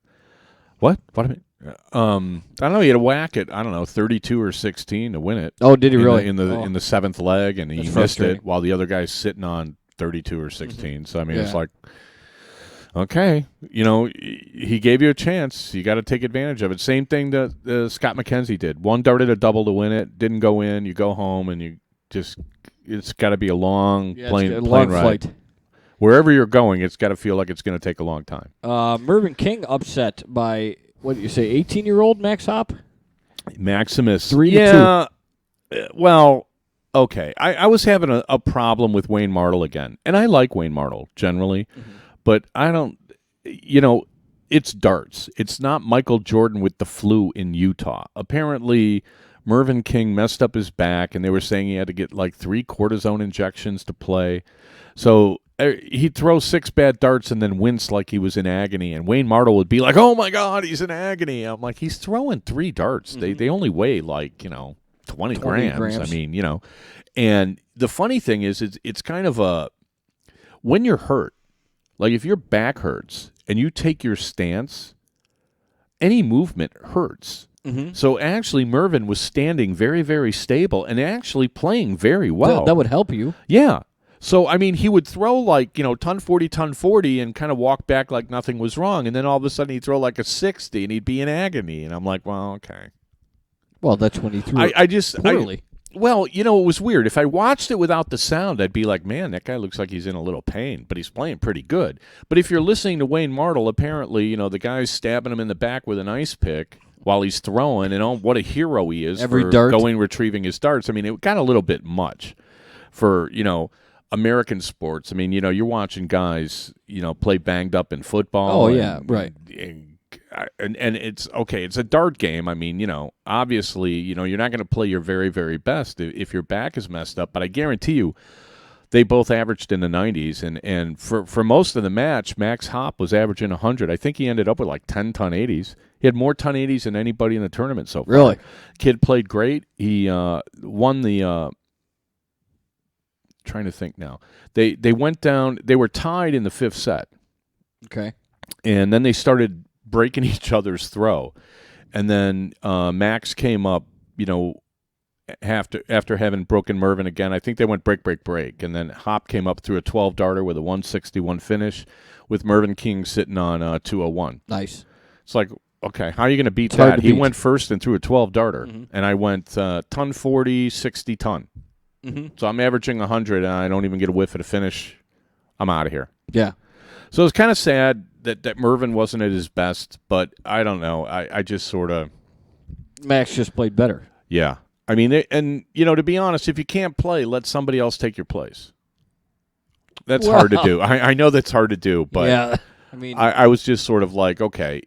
What? Wadamina? I don't know. He had a whack at, 32 or 16 to win it. Oh, did he really? In the seventh leg, and he That's missed frustrating. it while the other guy's sitting on 32 or 16. Mm-hmm. So, I mean, Yeah. it's like, okay, he gave you a chance. You got to take advantage of it. Same thing that Scott McKenzie did. One darted a double to win it, didn't go in. You go home, and you just, it's got to be a long plane long ride. flight. Wherever you're going, it's got to feel like it's going to take a long time. Mervyn King upset by, what did you say, 18-year-old Max Hopp? Maximus. 3-2. Yeah. Well, okay. I was having a problem with Wayne Martle again. And I like Wayne Martle generally, but I don't, it's darts. It's not Michael Jordan with the flu in Utah. Apparently, Mervyn King messed up his back, and they were saying he had to get like 3 cortisone injections to play. So he'd throw 6 bad darts and then wince like he was in agony. And Wayne Martle would be like, "Oh my God, he's in agony." I'm like, he's throwing 3 darts. They only weigh like 20 grams. I mean, And the funny thing is, it's kind of when you're hurt, like if your back hurts and you take your stance, any movement hurts. Mm-hmm. So actually, Mervyn was standing very, very stable and actually playing very well. That would help you. Yeah. So, I mean, he would throw like, ton 40, and kind of walk back like nothing was wrong. And then all of a sudden he'd throw like a 60 and he'd be in agony. And I'm like, well, okay. Well, that's when he threw poorly. Well, it was weird. If I watched it without the sound, I'd be like, man, that guy looks like he's in a little pain, but he's playing pretty good. But if you're listening to Wayne Martle, apparently, the guy's stabbing him in the back with an ice pick while he's throwing, and what a hero he is Every for dart. retrieving his darts. I mean, it got a little bit much for, American sports. I mean, you're watching guys, play banged up in football. Oh, yeah, right. and it's okay. It's a dart game. I mean, obviously, you're not going to play your very, very best if your back is messed up. But I guarantee you, they both averaged in the 90s, and for most of the match, Max Hopp was averaging 100. I think he ended up with like 10 ton 80s. He had more ton 80s than anybody in the tournament so far. Really? Kid played great. He won the. Trying to think now. They went down. They were tied in the 5th set. Okay. And then they started breaking each other's throw, and then Max came up. After having broken Mervyn again, I think they went break, break, break. And then Hop came up through a 12-darter with a 161 finish with Mervyn King sitting on 201. Nice. It's like, okay, how are you going to beat It's hard that? to He beat. went first and threw a 12-darter, and I went ton 40, 60 ton. So I'm averaging 100, and I don't even get a whiff at a finish. I'm out of here. Yeah. So it's kind of sad that Mervyn wasn't at his best, but I don't know. I just sort of... Max just played better. Yeah. I mean, to be honest, if you can't play, let somebody else take your place. That's hard to do. I know that's hard to do, but yeah. I mean, I was just sort of like, okay,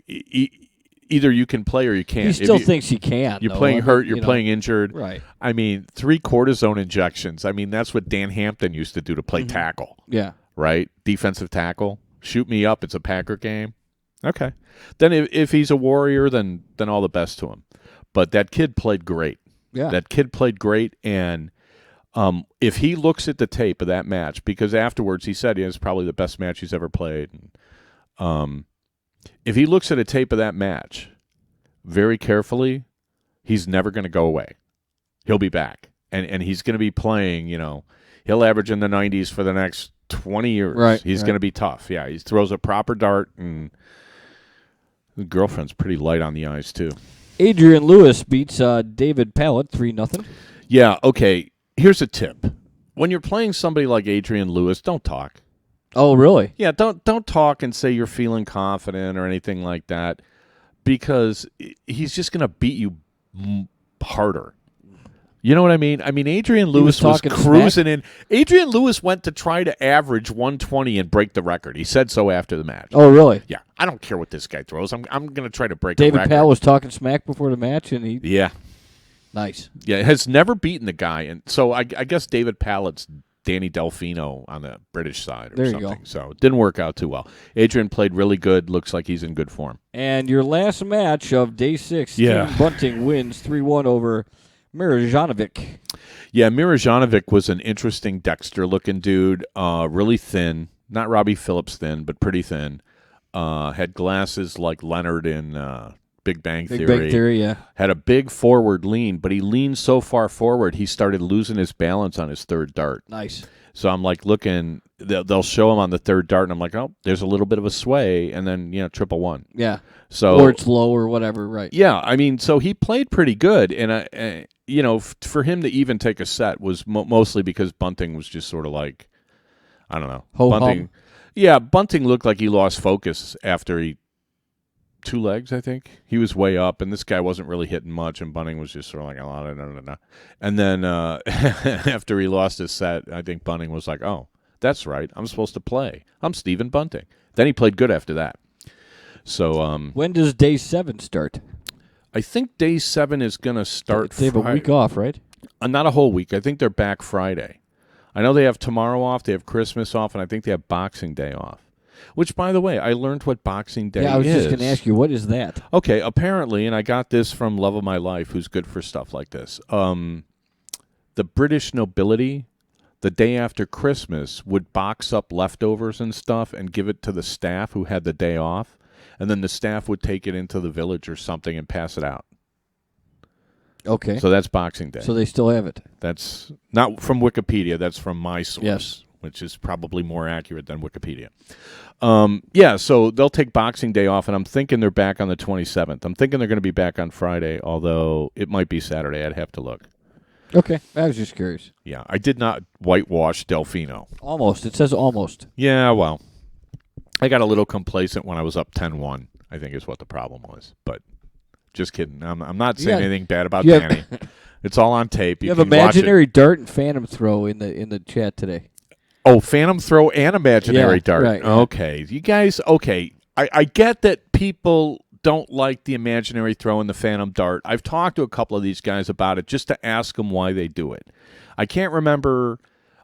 either you can play or you can't. he still thinks he can. You're though. playing I mean, hurt, you're playing injured. Right. I mean, 3 cortisone injections. I mean, that's what Dan Hampton used to do to play tackle, Yeah. right? Defensive tackle. Shoot me up. It's a Packer game. Okay. Then if he's a Warrior, then all the best to him. But that kid played great. Yeah. That kid played great, and if he looks at the tape of that match, because afterwards he said it was probably the best match he's ever played. If he looks at a tape of that match very carefully, he's never going to go away. He'll be back, and he's going to be playing. He'll average in the 90s for the next 20 years. Right. He's going to be tough. Yeah, he throws a proper dart, and his girlfriend's pretty light on the eyes too. Adrian Lewis beats David Pallett 3-0. Yeah, okay. Here's a tip. When you're playing somebody like Adrian Lewis, don't talk. Oh, really? Yeah, don't talk and say you're feeling confident or anything like that, because he's just going to beat you harder. You know what I mean? I mean, Adrian Lewis was cruising in. Adrian Lewis went to try to average 120 and break the record. He said so after the match. Oh, really? Yeah, I don't care what this guy throws. I'm going to try to break a David record. Pallett was talking smack before the match, and he... Yeah. Nice. Yeah, has never beaten the guy. And so I guess David Pallett's Danny Delfino on the British side or there something. You go. So it didn't work out too well. Adrian played really good. Looks like he's in good form. And your last match of day 6, Yeah. Steve Bunting wins 3-1 over Mirožanovic. Yeah, Mirožanovic was an interesting Dexter-looking dude, really thin. Not Robbie Phillips thin, but pretty thin. Had glasses like Leonard in Big Bang Theory. Big Bang Theory, yeah. Had a big forward lean, but he leaned so far forward he started losing his balance on his 3rd dart. Nice. So I'm like looking, they'll show him on the 3rd dart, and I'm like, oh, there's a little bit of a sway, and then, 1-1. Yeah. So or it's low or whatever, right. Yeah, I mean, so he played pretty good, and for him to even take a set was mostly because Bunting was just sort of like, I don't know. Ho-hum. Yeah, Bunting looked like he lost focus after he 2 legs, I think. He was way up, and this guy wasn't really hitting much, and Bunting was just sort of like, no. And then after he lost his set, I think Bunting was like, oh, that's right. I'm supposed to play. I'm Stephen Bunting. Then he played good after that. So when does day 7 start? I think day 7 is going to start They have a week off, right? Not a whole week. I think they're back Friday. I know they have tomorrow off, they have Christmas off, and I think they have Boxing Day off. Which, by the way, I learned what Boxing Day is. Yeah, I was just going to ask you, what is that? Okay, apparently, and I got this from Love of My Life, who's good for stuff like this. The British nobility, the day after Christmas, would box up leftovers and stuff and give it to the staff who had the day off, and then the staff would take it into the village or something and pass it out. Okay. So that's Boxing Day. So they still have it. That's not from Wikipedia. That's from my source, Yes. which is probably more accurate than Wikipedia. So they'll take Boxing Day off, and I'm thinking they're back on the 27th. I'm thinking they're going to be back on Friday, although it might be Saturday. I'd have to look. Okay. I was just curious. Yeah, I did not whitewash Delfino. Almost. It says almost. Yeah, well, I got a little complacent when I was up 10-1, I think is what the problem was. But just kidding. I'm not saying anything bad about Danny. It's all on tape. You have can watch it. imaginary dart and phantom throw in the chat today. Oh, phantom throw and imaginary dart. Right, yeah. Okay. You guys, okay. I get that people don't like the imaginary throw and the phantom dart. I've talked to a couple of these guys about it just to ask them why they do it. I can't remember.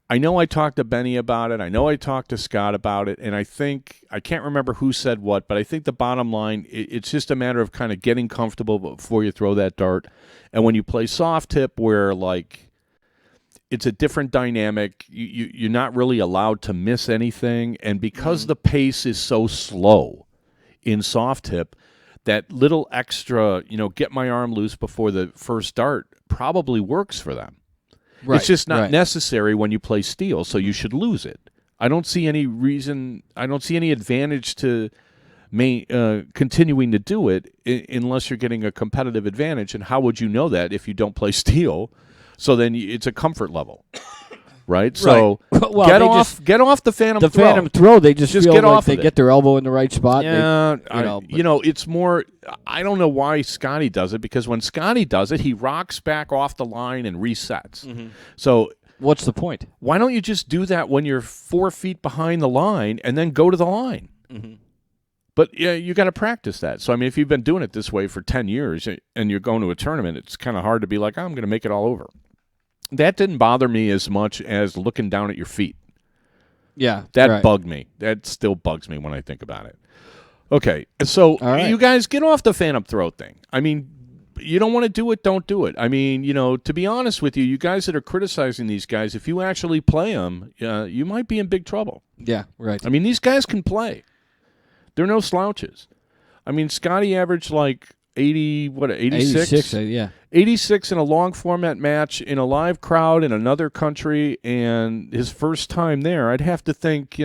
I know I talked to Benny about it. I know I talked to Scott about it. And I can't remember who said what, but I think the bottom line, it's just a matter of kind of getting comfortable before you throw that dart. And when you play soft tip where, like, it's a different dynamic, you're not really allowed to miss anything. And because the pace is so slow in soft tip, that little extra, get my arm loose before the first dart probably works for them. Right, it's just not necessary when you play steel, so you should lose it. I don't see any reason. I don't see any advantage to continuing to do it unless you're getting a competitive advantage. And how would you know that if you don't play steel? So then it's a comfort level, right? So well, get off the phantom throw. The phantom throw, they just feel get like off they get their elbow in the right spot. Yeah, it's more. I don't know why Scotty does it, because when Scotty does it, he rocks back off the line and resets. Mm-hmm. So what's the point? Why don't you just do that when you're 4 feet behind the line and then go to the line? Mm-hmm. But yeah, you got to practice that. So I mean, if you've been doing it this way for 10 years and you're going to a tournament, it's kind of hard to be like, I'm going to make it all over. That didn't bother me as much as looking down at your feet. Yeah, that bugged me. That still bugs me when I think about it. Okay, so you guys get off the phantom throw thing. I mean, you don't want to do it, don't do it. I mean, to be honest with you, you guys that are criticizing these guys, if you actually play them, you might be in big trouble. Yeah, right. I mean, these guys can play. They're no slouches. I mean, Scotty averaged like 86? 86, yeah. 86 in a long format match in a live crowd in another country, and his first time there, I'd have to think,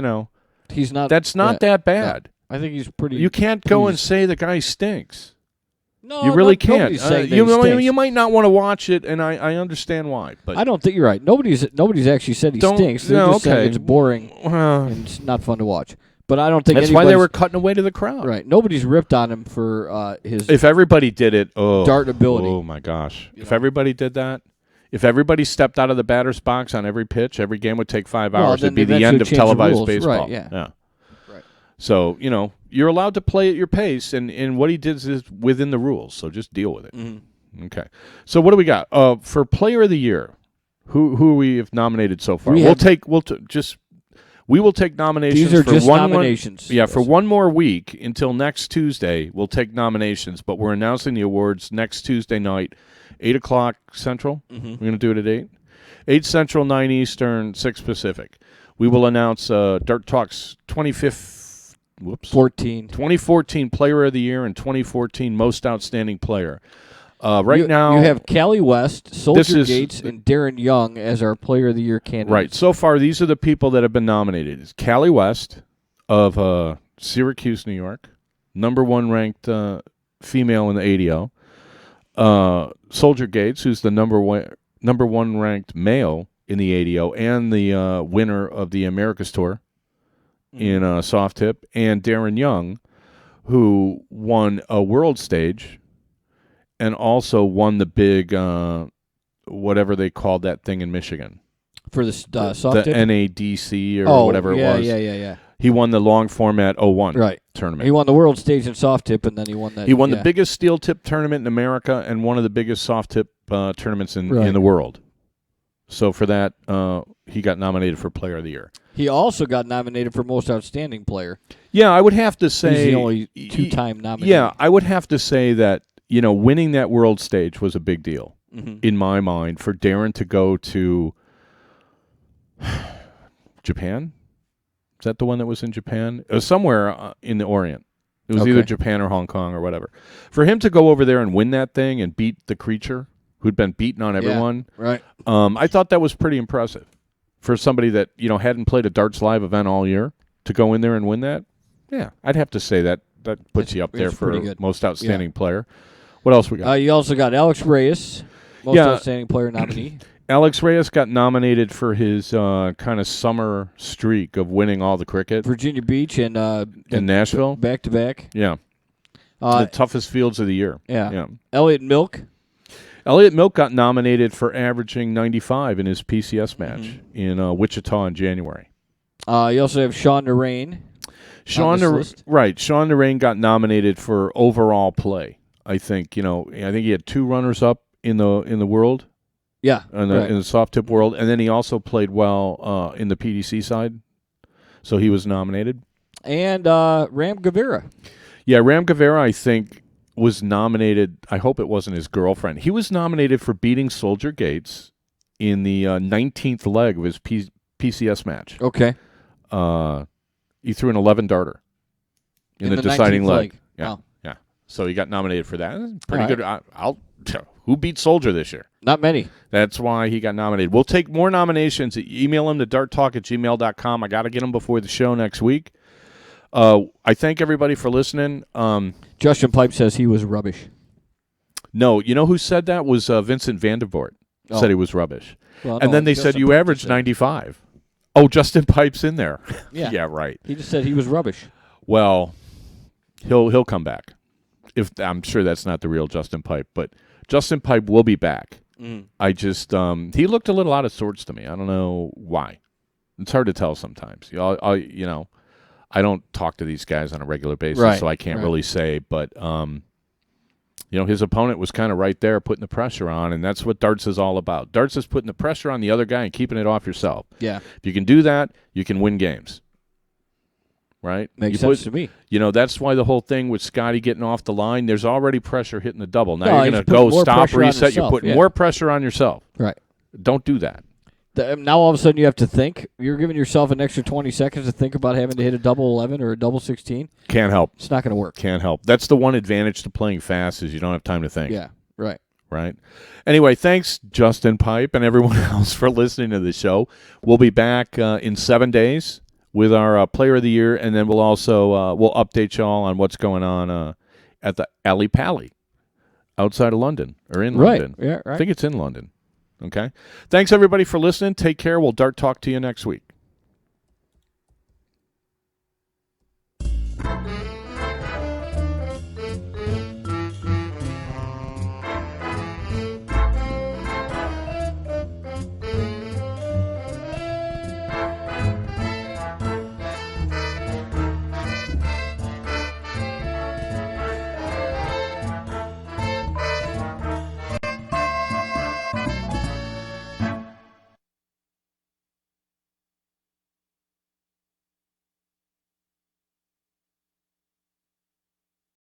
he's not. That's not that bad. I think he's pretty. You can't go and say the guy stinks. No, you really can't. Nobody's saying that he stinks. You might not want to watch it, and I understand why. But I don't think you're right. Nobody's actually said he stinks. They're just saying it's boring and it's not fun to watch. But I don't think that's why they were cutting away to the crowd. Right. Nobody's ripped on him for his. If everybody did it, dart ability. Oh my gosh! If everybody did that, if everybody stepped out of the batter's box on every pitch, every game would take 5 hours. It'd be the end of televised baseball. Right, yeah. Right. So you're allowed to play at your pace, and what he did is within the rules. So just deal with it. Mm-hmm. Okay. So what do we got for Player of the Year? Who we have nominated so far? We will take nominations. These are for just nominations. For one more week until next Tuesday. We'll take nominations, but we're announcing the awards next Tuesday night, 8 o'clock Central. Mm-hmm. We're going to do it at 8. 8 Central, 9 Eastern, 6 Pacific. We will announce Dart Talk's 2014 Player of the Year and 2014 Most Outstanding Player. Now, you have Callie West, Soldier Gates, and Darren Young as our Player of the Year candidates. Right. So far, these are the people that have been nominated. It's Callie West of Syracuse, New York, number 1 ranked female in the ADO. Soldier Gates, who's the number 1 ranked male in the ADO, and the winner of the Americas Tour in soft tip, and Darren Young, who won a world stage. And also won the big, whatever they called that thing in Michigan. For the soft tip? NADC or whatever it was. Yeah. He won the long format 01 tournament. He won the world stage in soft tip, and then he won that. He won the biggest steel tip tournament in America and one of the biggest soft tip tournaments in the world. So for that, he got nominated for Player of the Year. He also got nominated for Most Outstanding Player. Yeah, I would have to say. He's the only 2-time nominee. Yeah, I would have to say that. Winning that world stage was a big deal in my mind for Darren to go to Japan. Is that the one that was in Japan? It was somewhere in the Orient. It was either Japan or Hong Kong or whatever. For him to go over there and win that thing and beat the creature who'd been beaten on everyone, right? I thought that was pretty impressive for somebody that hadn't played a darts live event all year to go in there and win that. Yeah, I'd have to say that puts you up there for most outstanding player. What else we got? You also got Alex Reyes, most outstanding player nominee. Alex Reyes got nominated for his kind of summer streak of winning all the cricket. Virginia Beach and Nashville. Back-to-back. Yeah. The toughest fields of the year. Yeah. Elliot Milk. Elliot Milk got nominated for averaging 95 in his PCS match in Wichita in January. You also have Sean Narain. Sean Narain got nominated for overall play. I think he had 2 runners up in the world. Yeah, in the soft tip world, and then he also played well in the PDC side, so he was nominated. And Ram Gavira. Yeah, Ram Gavira, I think, was nominated. I hope it wasn't his girlfriend. He was nominated for beating Soldier Gates in the 19th leg of his PCS match. Okay. He threw an 11 darter in the deciding leg. Yeah, wow. yeah. So he got nominated for that. Pretty good. Who beat Soldier this year? Not many. That's why he got nominated. We'll take more nominations. Email them to darttalk@gmail.com. I got to get them before the show next week. I thank everybody for listening. Justin Pipe says he was rubbish. No, you know who said that was Vincent Vandervoort. Said he was rubbish. Well, and then they said you averaged 95. Oh, Justin Pipe's in there. Yeah. Yeah, right. He just said he was rubbish. Well, he'll come back. I'm sure that's not the real Justin Pipe, but Justin Pipe will be back. I just he looked a little out of sorts to me. I don't know why. It's hard to tell sometimes. I don't talk to these guys on a regular basis, so I can't really say. But his opponent was kind of right there, putting the pressure on, and that's what darts is all about. Darts is putting the pressure on the other guy and keeping it off yourself. Yeah. If you can do that, you can win games. Right? Makes sense to me. That's why the whole thing with Scotty getting off the line, there's already pressure hitting the double. Now you're going to go stop, reset. You're putting more pressure on yourself. Right. Don't do that. Now all of a sudden you have to think. You're giving yourself an extra 20 seconds to think about having to hit a double 11 or a double 16. Can't help. It's not going to work. Can't help. That's the one advantage to playing fast is you don't have time to think. Yeah, right. Right. Anyway, thanks, Justin Pipe, and everyone else for listening to the show. We'll be back in 7 days with our Player of the Year, and then we'll also we'll update y'all on what's going on at the Alley Pally outside of London or in London. Yeah, right. I think it's in London. Okay. Thanks, everybody, for listening. Take care. We'll Dart Talk to you next week.